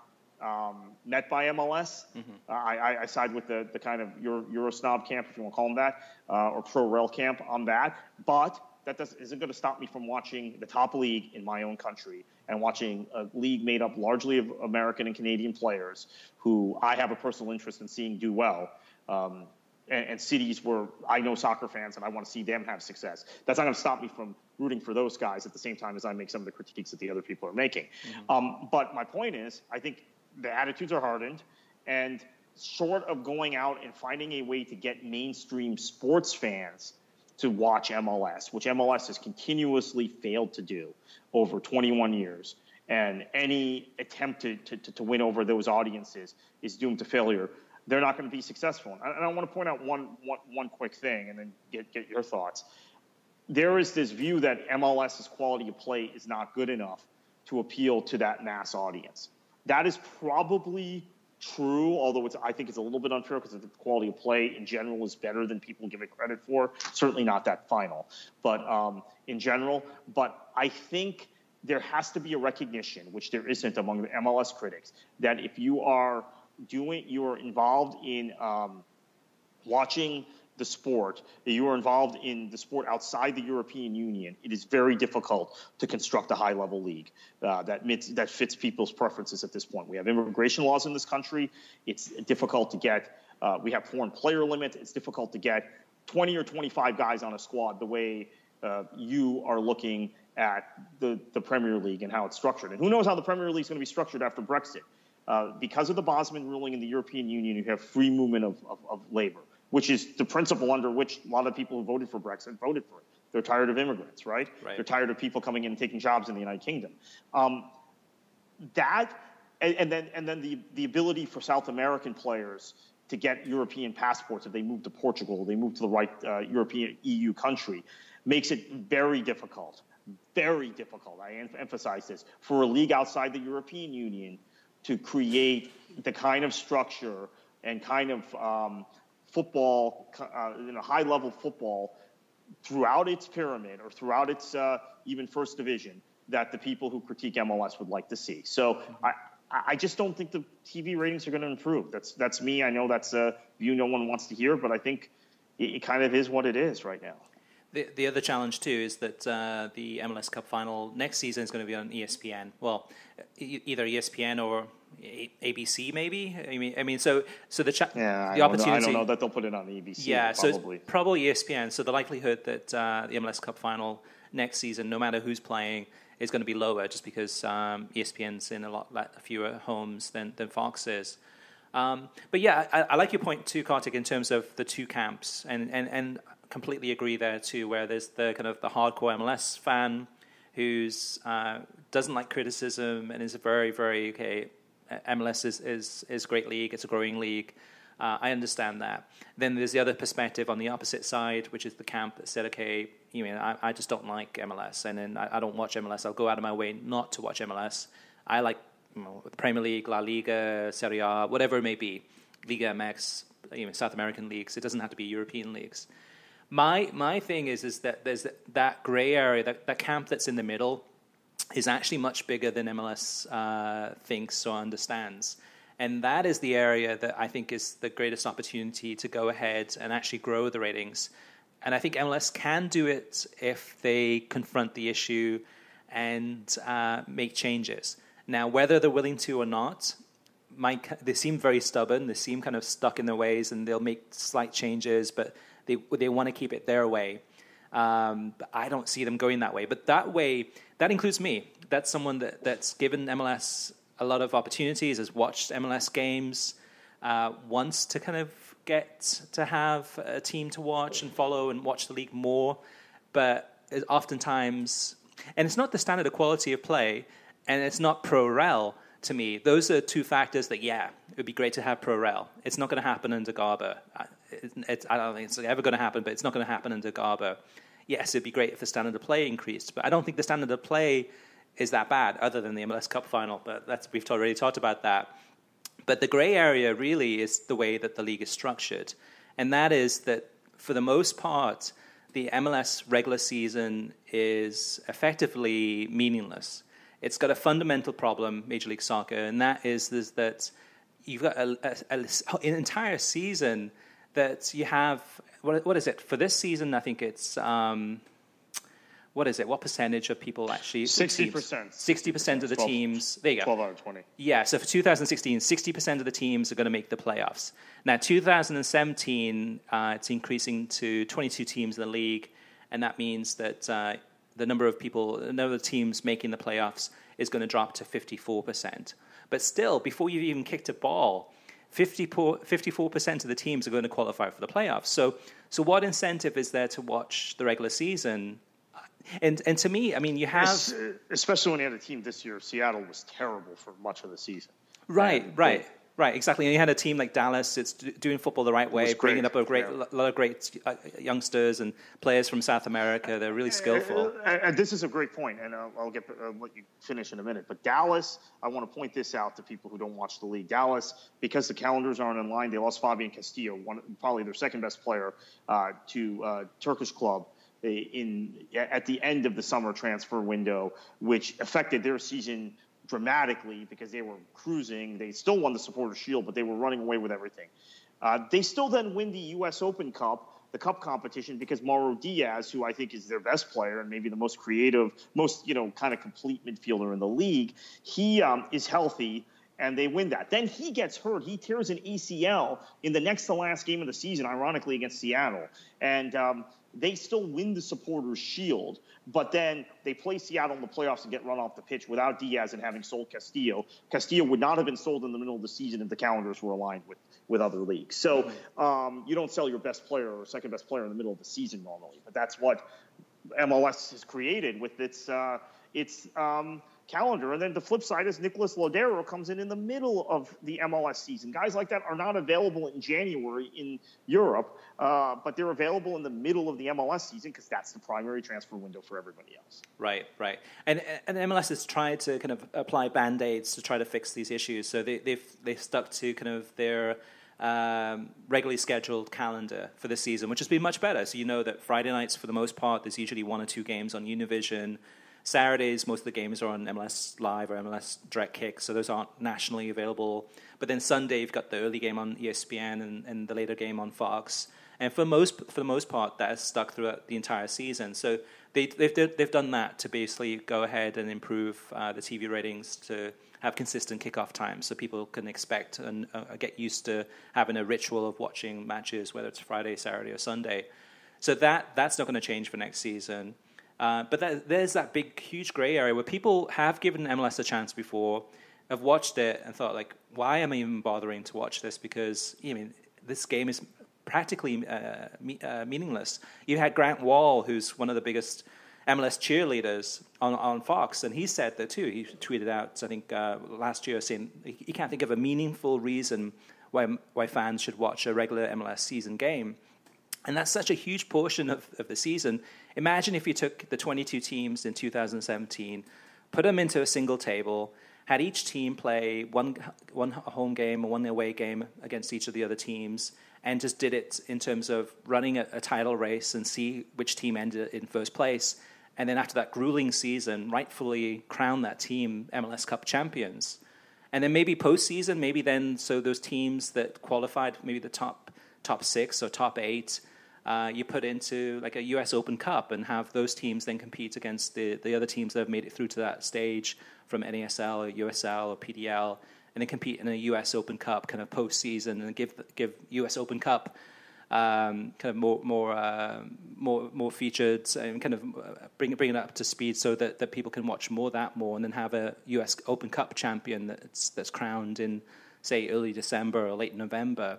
Speaker 2: met by MLS. Mm-hmm. I side with the kind of Euro snob camp, if you want to call them that, or pro rel camp on that. But that isn't going to stop me from watching the top league in my own country and watching a league made up largely of American and Canadian players who I have a personal interest in seeing do well, and cities where I know soccer fans and I want to see them have success. That's not going to stop me from rooting for those guys at the same time as I make some of the critiques that the other people are making. Mm-hmm. But my point is, I think the attitudes are hardened, and short of going out and finding a way to get mainstream sports fans to watch MLS, which MLS has continuously failed to do over 21 years, and any attempt to win over those audiences is doomed to failure. They're not going to be successful. And I want to point out one quick thing and then get your thoughts. There is this view that MLS's quality of play is not good enough to appeal to that mass audience. That is probably true, although I think it's a little bit unfair because the quality of play in general is better than people give it credit for. Certainly not that final, but in general. But I think there has to be a recognition, which there isn't among the MLS critics, that if you are involved in watching the sport, that you are involved in the sport outside the European Union, it is very difficult to construct a high-level league that fits people's preferences at this point. We have immigration laws in this country. It's difficult to get. We have foreign player limits. It's difficult to get 20 or 25 guys on a squad the way you are looking at the Premier League and how it's structured. And who knows how the Premier League is going to be structured after Brexit. Because of the Bosman ruling in the European Union, you have free movement of labor, which is the principle under which a lot of people who voted for Brexit voted for it. They're tired of immigrants, right?
Speaker 1: Right.
Speaker 2: They're tired of people coming in and taking jobs in the United Kingdom. And then the ability for South American players to get European passports if they move to Portugal, they move to the right European EU country, makes it very difficult, I emphasize this, for a league outside the European Union to create the kind of structure and kind of football, high-level football throughout its pyramid or throughout its even first division that the people who critique MLS would like to see. So I just don't think the TV ratings are going to improve. That's me. I know that's a view no one wants to hear, but I think it kind of is what it is right now.
Speaker 1: The other challenge too is that the MLS Cup final next season is going to be on ESPN. Well, either ESPN or ABC maybe. I mean, so the opportunity.
Speaker 2: I don't know that they'll put it on ABC.
Speaker 1: Yeah,
Speaker 2: probably.
Speaker 1: So it's probably ESPN. So the likelihood that the MLS Cup final next season, no matter who's playing, is going to be lower, just because ESPN's in a lot fewer homes than Fox is. But yeah, I like your point too, Kartik, in terms of the two camps, and completely agree there too, where there's the kind of the hardcore MLS fan who's doesn't like criticism and is very, very okay. MLS is a great league. It's a growing league. I understand that. Then there's the other perspective on the opposite side, which is the camp that said, okay, I just don't like MLS, and then I don't watch MLS. I'll go out of my way not to watch MLS. I like the Premier League, La Liga, Serie A, whatever it may be, Liga MX, South American leagues. It doesn't have to be European leagues. My thing is that there's that gray area, that camp that's in the middle, is actually much bigger than MLS thinks or understands. And that is the area that I think is the greatest opportunity to go ahead and actually grow the ratings. And I think MLS can do it if they confront the issue and make changes. Now, whether they're willing to or not, they seem very stubborn. They seem kind of stuck in their ways, and they'll make slight changes, but they want to keep it their way. But I don't see them going that way. But that includes me. That's someone that's given MLS a lot of opportunities, has watched MLS games, wants to kind of get to have a team to watch and follow and watch the league more. But oftentimes, and it's not the standard of quality of play, and it's not pro-rel to me. Those are two factors that, it would be great to have pro-rel. It's not going to happen under Garber. I don't think it's ever going to happen, but it's not going to happen under Garber. Yes, it'd be great if the standard of play increased, but I don't think the standard of play is that bad, other than the MLS Cup final. But we've already talked about that. But the gray area really is the way that the league is structured, and that is that for the most part, the MLS regular season is effectively meaningless. It's got a fundamental problem, Major League Soccer, and that is that you've got an entire season that you have. What is it for this season? I think it's what is it? What percentage of people actually?
Speaker 2: 60%.
Speaker 1: 60% of the teams. There you go.
Speaker 2: 12 out of 20.
Speaker 1: Yeah. So for 2016, 60% of the teams are going to make the playoffs. Now, 2017, it's increasing to 22 teams in the league, and that means that the number of teams making the playoffs is going to drop to 54%. But still, before you've even kicked a ball, 54% of the teams are going to qualify for the playoffs. So what incentive is there to watch the regular season? And to me, I mean, you have...
Speaker 2: Especially when you had a team this year, Seattle was terrible for much of the season.
Speaker 1: Right, exactly. And you had a team like Dallas, it's doing football the right way, bringing up a lot of great youngsters and players from South America. They're really skillful.
Speaker 2: And this is a great point, and I'll let you finish in a minute. But Dallas, I want to point this out to people who don't watch the league. Dallas, because the calendars aren't in line, they lost Fabian Castillo, probably their second best player, to Turkish club at the end of the summer transfer window, which affected their season dramatically because they were cruising. They still won the Supporters' Shield, but they were running away with everything. They still then win the U.S. Open Cup, the Cup competition, because Mauro Diaz, who I think is their best player and maybe the most creative, most kind of complete midfielder in the league, he is healthy, and they win that. Then he gets hurt. He tears an ACL in the next to last game of the season, ironically against Seattle, and they still win the Supporters' Shield, but then they play Seattle in the playoffs and get run off the pitch without Diaz and having sold Castillo. Castillo would not have been sold in the middle of the season if the calendars were aligned with other leagues. So you don't sell your best player or second best player in the middle of the season normally, but that's what MLS has created with its calendar. And then the flip side is Nicolas Lodero comes in the middle of the MLS season. Guys like that are not available in January in Europe, but they're available in the middle of the MLS season because that's the primary transfer window for everybody else.
Speaker 1: Right. And MLS has tried to kind of apply Band-Aids to try to fix these issues. So they've stuck to kind of their regularly scheduled calendar for the season, which has been much better. So you know that Friday nights, for the most part, there's usually 1 or 2 games on Univision. Saturdays, most of the games are on MLS Live or MLS Direct Kick, so those aren't nationally available. But then Sunday, you've got the early game on ESPN and the later game on Fox. And for the most part, that has stuck throughout the entire season. So they've done that to basically go ahead and improve the TV ratings to have consistent kickoff times, so people can expect and get used to having a ritual of watching matches, whether it's Friday, Saturday, or Sunday. So that's not going to change for next season. But there's that big, huge gray area where people have given MLS a chance before, have watched it and thought, like, why am I even bothering to watch this? Because, this game is practically meaningless. You had Grant Wall, who's one of the biggest MLS cheerleaders on Fox, and he said that too. He tweeted out, I think, last year, saying he can't think of a meaningful reason why fans should watch a regular MLS season game. And that's such a huge portion of the season. Imagine if you took the 22 teams in 2017, put them into a single table, had each team play one home game or one away game against each of the other teams, and just did it in terms of running a title race and see which team ended in first place. And then after that grueling season, rightfully crown that team MLS Cup champions. And then maybe postseason, maybe then, so those teams that qualified, maybe the top 6 or top 8, you put into like a US Open Cup and have those teams then compete against the other teams that have made it through to that stage from NASL or USL or PDL, and then compete in a US Open Cup kind of postseason and give US Open Cup kind of more featured and kind of bring it up to speed so that people can watch more, and then have a US Open Cup champion that's crowned in, say, early December or late November.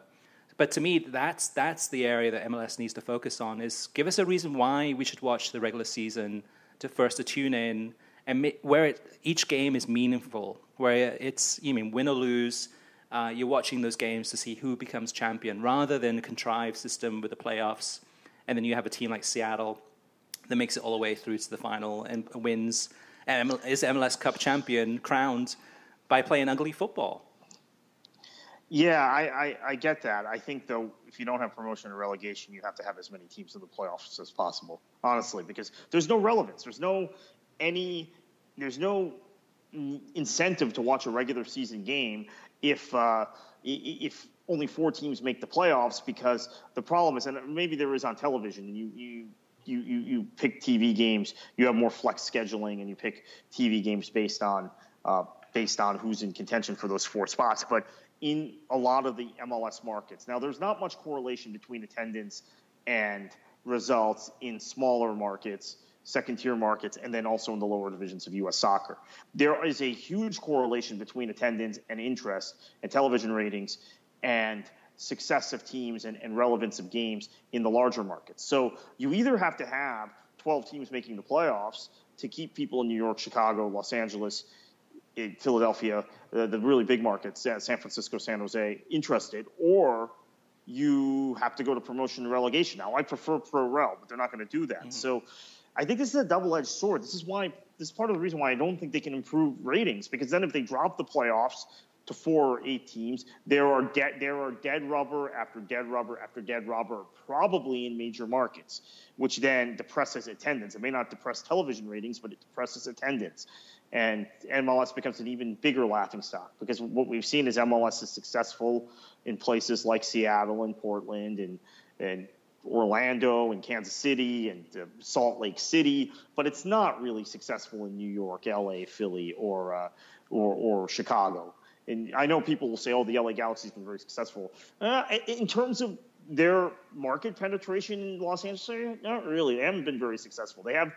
Speaker 1: But to me, that's the area that MLS needs to focus on, is give us a reason why we should watch the regular season to tune in, and where each game is meaningful, where it's, win or lose, you're watching those games to see who becomes champion, rather than a contrived system with the playoffs, and then you have a team like Seattle that makes it all the way through to the final and wins, and is MLS Cup champion crowned by playing ugly football.
Speaker 2: Yeah, I get that. I think, though, if you don't have promotion or relegation, you have to have as many teams in the playoffs as possible, honestly, because there's no relevance. There's no incentive to watch a regular season game if only 4 teams make the playoffs, because the problem is, and maybe there is on television, and you pick TV games, you have more flex scheduling, and you pick TV games based on who's in contention for those 4 spots. But in a lot of the MLS markets, now there's not much correlation between attendance and results in smaller markets, second-tier markets, and then also in the lower divisions of U.S. soccer. There is a huge correlation between attendance and interest and television ratings and success of teams and relevance of games in the larger markets. So you either have to have 12 teams making the playoffs to keep people in New York, Chicago, Los Angeles, in Philadelphia, the really big markets, San Francisco, San Jose, interested, or you have to go to promotion and relegation. Now, I prefer pro-rel, but they're not going to do that. Mm-hmm. So I think this is a double-edged sword. This is part of the reason why I don't think they can improve ratings, because then if they drop the playoffs to 4 or 8 teams, there are dead rubber after dead rubber after dead rubber, probably in major markets, which then depresses attendance. It may not depress television ratings, but it depresses attendance. And MLS becomes an even bigger laughingstock, because what we've seen is MLS is successful in places like Seattle and Portland and Orlando and Kansas City and Salt Lake City, but it's not really successful in New York, LA, Philly, or Chicago. And I know people will say, "Oh, the LA Galaxy's been very successful." In terms of their market penetration in Los Angeles, not really. They haven't been very successful. They have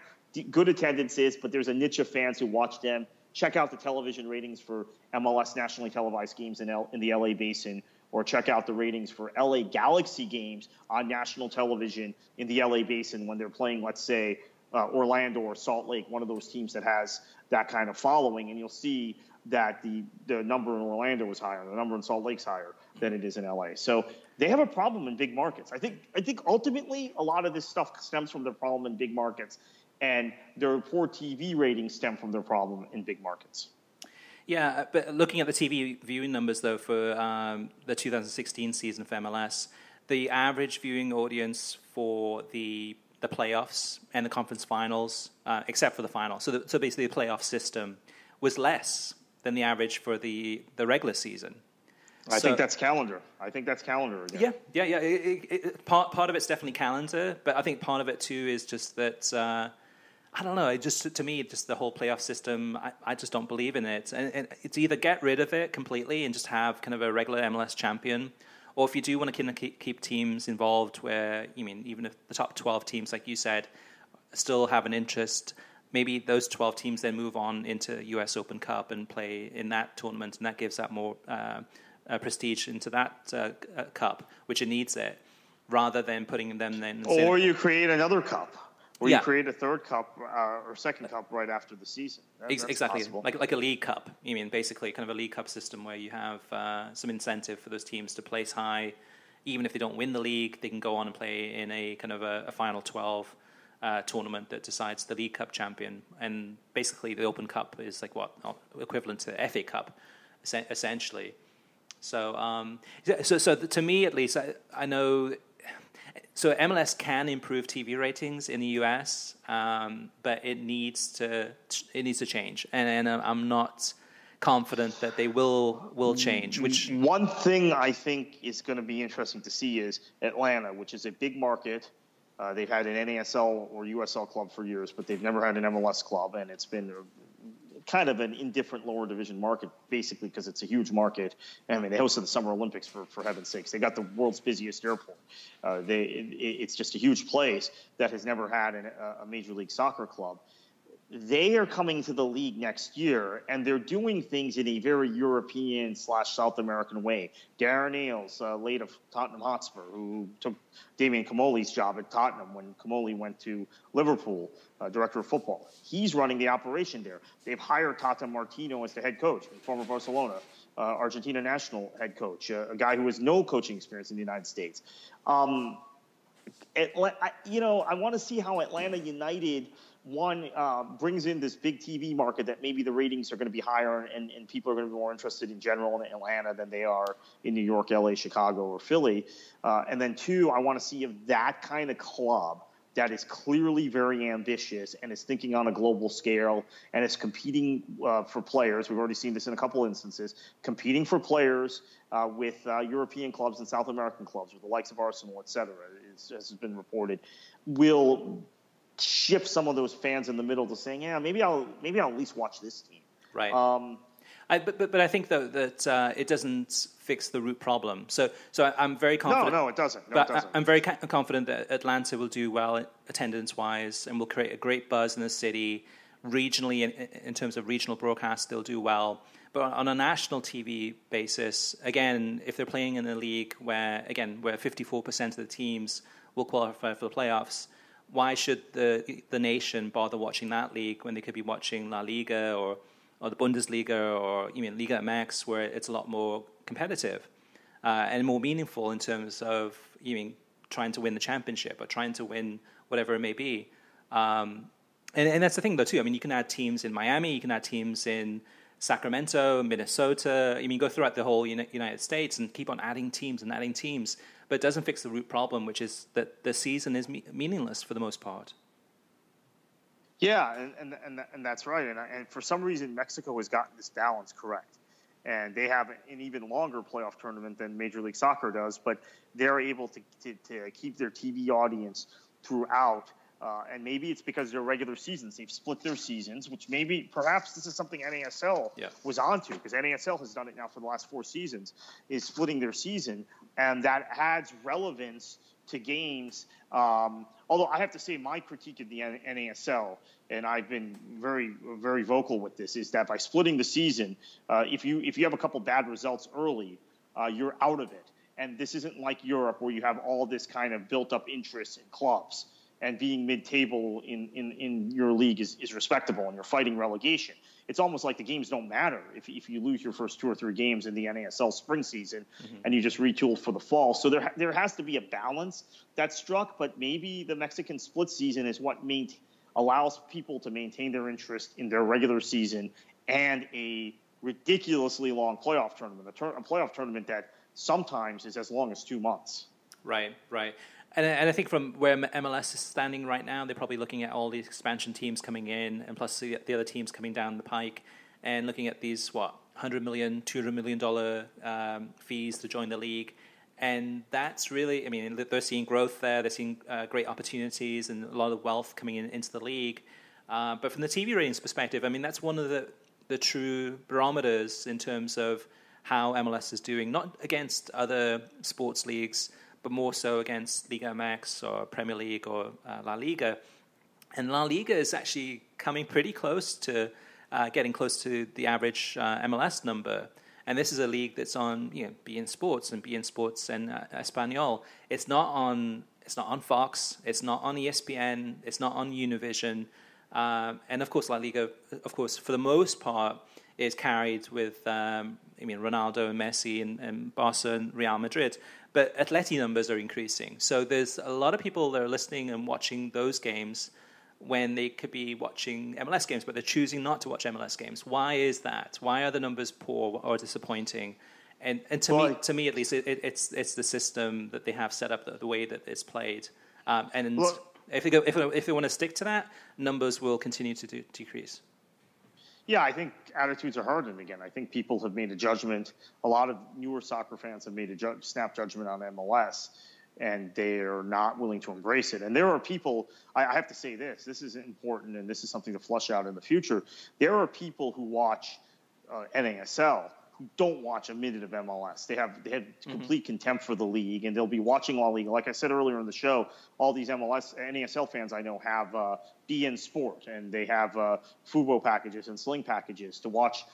Speaker 2: good attendances, but there's a niche of fans who watch them. Check out the television ratings for MLS nationally televised games in the LA Basin, or check out the ratings for LA Galaxy games on national television in the LA Basin when they're playing, let's say, Orlando or Salt Lake, one of those teams that has that kind of following, and you'll see that the number in Orlando is higher, the number in Salt Lake's higher than it is in LA. So they have a problem in big markets. I think ultimately a lot of this stuff stems from their problem in big markets, and their poor TV ratings stem from their problem in big markets.
Speaker 1: Yeah, but looking at the TV viewing numbers, though, for the 2016 season of MLS, the average viewing audience for the playoffs and the conference finals, except for the final, so basically the playoff system, was less than the average for the regular season.
Speaker 2: I think that's calendar. Again.
Speaker 1: Yeah. Part of it's definitely calendar, but I think part of it, too, is just that... I don't know. To me, the whole playoff system, I just don't believe in it. And it's either get rid of it completely and just have kind of a regular MLS champion, or if you do want to keep teams involved where, even if the top 12 teams, like you said, still have an interest, maybe those 12 teams then move on into US Open Cup and play in that tournament, and that gives that more prestige into that cup, which it needs it, rather than putting them then...
Speaker 2: Or you create another cup. Or you create a third cup or second cup right after the season. That's
Speaker 1: exactly,
Speaker 2: possible.
Speaker 1: like a league cup. Basically kind of a league cup system where you have some incentive for those teams to place high. Even if they don't win the league, they can go on and play in a kind of a final 12 tournament that decides the league cup champion. And basically the Open Cup is like equivalent to the FA Cup, essentially. So, so to me at least, I know... So MLS can improve TV ratings in the US, but it needs to change, and I'm not confident that they will change. Which
Speaker 2: one thing I think is going to be interesting to see is Atlanta, which is a big market. They've had an NASL or USL club for years, but they've never had an MLS club, and it's been kind of an indifferent lower division market, basically because it's a huge market. I mean, they hosted the Summer Olympics for heaven's sakes. They got the world's busiest airport. It's just a huge place that has never had a Major League Soccer club. They are coming to the league next year, and they're doing things in a very European/South American way. Darren Ailes, late of Tottenham Hotspur, who took Damien Comolli's job at Tottenham when Comolli went to Liverpool, director of football. He's running the operation there. They've hired Tata Martino as the head coach, former Barcelona, Argentina national head coach, a guy who has no coaching experience in the United States. I want to see how Atlanta United brings in this big TV market that maybe the ratings are going to be higher and people are going to be more interested in general in Atlanta than they are in New York, LA, Chicago, or Philly. And then two, I want to see if that kind of club that is clearly very ambitious and is thinking on a global scale and is competing for players. We've already seen this in a couple instances, competing for players with European clubs and South American clubs, with the likes of Arsenal, et cetera, as has been reported, will shift some of those fans in the middle to saying, yeah, maybe I'll at least watch this team.
Speaker 1: Right. But I think though that it doesn't fix the root problem. So I'm very confident.
Speaker 2: No, it doesn't.
Speaker 1: I'm very confident that Atlanta will do well attendance-wise and will create a great buzz in the city. Regionally, in terms of regional broadcast, they'll do well. But on a national TV basis, again, if they're playing in a league where 54% of the teams will qualify for the playoffs, why should the nation bother watching that league when they could be watching La Liga or the Bundesliga or Liga MX, where it's a lot more competitive and more meaningful in terms of trying to win the championship or trying to win whatever it may be. And that's the thing, though, too. I mean, you can add teams in Miami, you can add teams in Sacramento, Minnesota. Go throughout the whole United States and keep on adding teams, but it doesn't fix the root problem, which is that the season is meaningless for the most part.
Speaker 2: Yeah, and that's right. And for some reason, Mexico has gotten this balance correct. And they have an even longer playoff tournament than Major League Soccer does, but they're able to keep their TV audience throughout. And maybe it's because their regular seasons, they've split their seasons, which perhaps this is something NASL was onto, because NASL has done it now for the last 4 seasons, is splitting their season. And that adds relevance to games. Although I have to say my critique of the NASL, and I've been very, very vocal with this, is that by splitting the season, if you have a couple bad results early, you're out of it. And this isn't like Europe where you have all this kind of built-up interest in clubs. and being mid-table in your league is respectable, and you're fighting relegation. It's almost like the games don't matter if you lose your first 2 or 3 games in the NASL spring season and you just retool for the fall. So there has to be a balance that's struck, but maybe the Mexican split season is what allows people to maintain their interest in their regular season and a ridiculously long playoff tournament, a playoff tournament that sometimes is as long as 2 months.
Speaker 1: Right. And I think from where MLS is standing right now, they're probably looking at all these expansion teams coming in, and plus the other teams coming down the pike, and looking at these, $100 million, $200 million fees to join the league. And that's really, I mean, they're seeing growth there. They're seeing great opportunities and a lot of wealth coming into the league. But from the TV ratings perspective, I mean, that's one of the true barometers in terms of how MLS is doing, not against other sports leagues, but more so against Liga MX or Premier League or La Liga. And La Liga is actually coming pretty close to getting close to the average MLS number. And this is a league that's on, beIN Sports and Espanol. It's not on Fox. It's not on ESPN. It's not on Univision. And of course, La Liga, for the most part, is carried with Ronaldo and Messi and Barca and Real Madrid. But Atleti numbers are increasing. So there's a lot of people that are listening and watching those games when they could be watching MLS games, but they're choosing not to watch MLS games. Why is that? Why are the numbers poor or disappointing? And to me at least, it's the system that they have set up, the way that it's played. If they want to stick to that, numbers will continue to decrease.
Speaker 2: Yeah, I think attitudes are hardened again. I think people have made a judgment. A lot of newer soccer fans have made a snap judgment on MLS, and they are not willing to embrace it. And there are people, I have to say this is important, and this is something to flush out in the future. There are people who watch NASL who don't watch a minute of MLS. They have complete contempt for the league, and they'll be watching La Liga. Like I said earlier in the show, all these NASL fans I know have beIN Sport, and they have Fubo packages and Sling packages to watch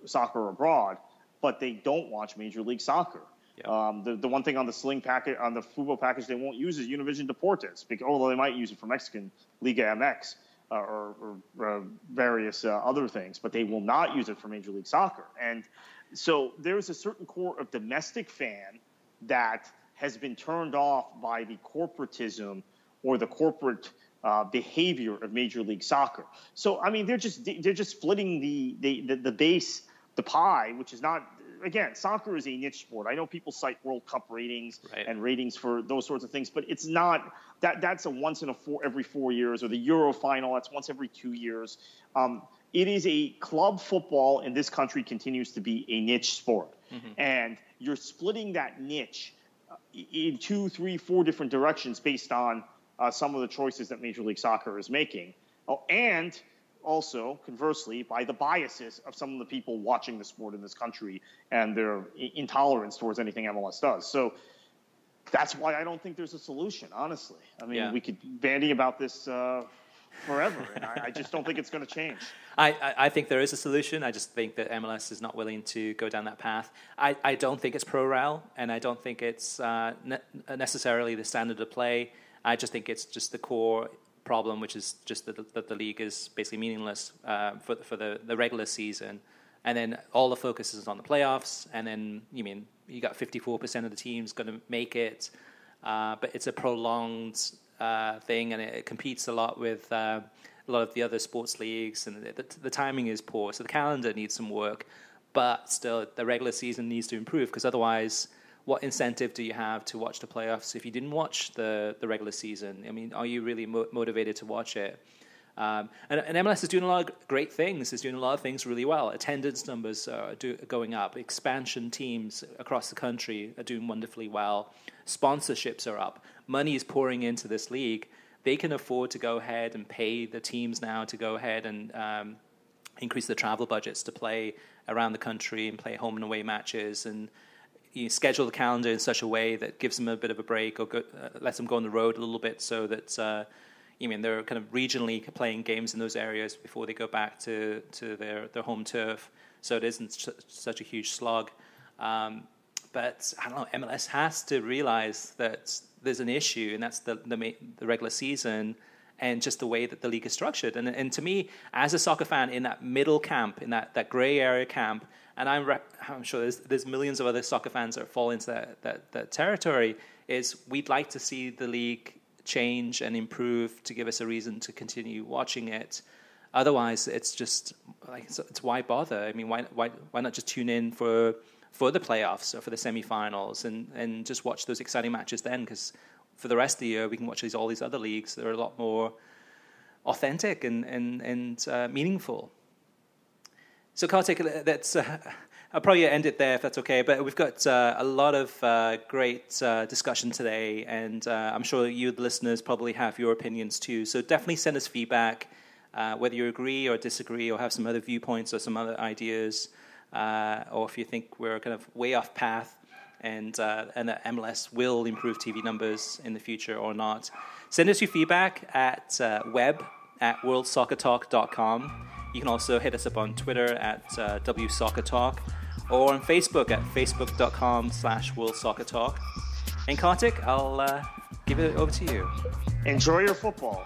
Speaker 2: soccer abroad, but they don't watch Major League Soccer. Yep. The one thing on the Sling packet, on the Fubo package, they won't use is Univision Deportes, although they might use it for Mexican Liga MX or various other things, but they will not use it for Major League Soccer. And so there's a certain core of domestic fan that has been turned off by the corporatism or the corporate behavior of Major League Soccer. So I mean, they're just splitting the base, the pie, which is not. Again, soccer is a niche sport. I know people cite World Cup ratings and ratings for those sorts of things, but it's not that's a once in every 4 years, or the Euro final, that's once every 2 years. It is a club football in this country continues to be a niche sport. And you're splitting that niche in 2, 3, 4 different directions based on some of the choices that Major League Soccer is making. And also, conversely, by the biases of some of the people watching the sport in this country and their intolerance towards anything MLS does. So that's why I don't think there's a solution, honestly. I mean, we could bandy about this forever, and I just don't think it's going to change.
Speaker 1: I think there is a solution. I just think that MLS is not willing to go down that path. I don't think it's pro-rel, and I don't think it's necessarily the standard of play. I just think it's just the core problem, which is just that the league is basically meaningless for the regular season, and then all the focus is on the playoffs, and then you got 54% of the teams going to make it, but it's a prolonged thing, and it competes a lot with a lot of the other sports leagues, and the timing is poor, so the calendar needs some work, but still the regular season needs to improve, because otherwise, what incentive do you have to watch the playoffs if you didn't watch the regular season? I mean, are you really motivated to watch it? And MLS is doing a lot of great things. It's doing a lot of things really well. Attendance numbers are going up. Expansion teams across the country are doing wonderfully well. Sponsorships are up. Money is pouring into this league. They can afford to go ahead and pay the teams now to go ahead and increase the travel budgets to play around the country and play home and away matches, and you schedule the calendar in such a way that gives them a bit of a break, or lets them go on the road a little bit, so that they're kind of regionally playing games in those areas before they go back to their home turf, so it isn't such a huge slog. But I don't know, MLS has to realize that there's an issue, and that's the regular season and just the way that the league is structured. And to me, as a soccer fan in that middle camp, in that gray area camp, and I'm sure there's millions of other soccer fans that fall into that territory, is we'd like to see the league change and improve to give us a reason to continue watching it. Otherwise, it's just like, it's why bother? I mean, why not just tune in for the playoffs or for the semifinals and just watch those exciting matches then? Because for the rest of the year, we can watch all these other leagues that are a lot more authentic and meaningful. So, Kartik, that's I'll probably end it there if that's okay. But we've got a lot of great discussion today, and I'm sure you, the listeners, probably have your opinions too. So definitely send us feedback, whether you agree or disagree or have some other viewpoints or some other ideas, or if you think we're kind of way off path and that MLS will improve TV numbers in the future or not. Send us your feedback at web@worldsoccertalk.com. You can also hit us up on Twitter at WSoccerTalk, or on Facebook at facebook.com/WorldSoccerTalk. And Kartik, I'll give it over to you.
Speaker 2: Enjoy your football.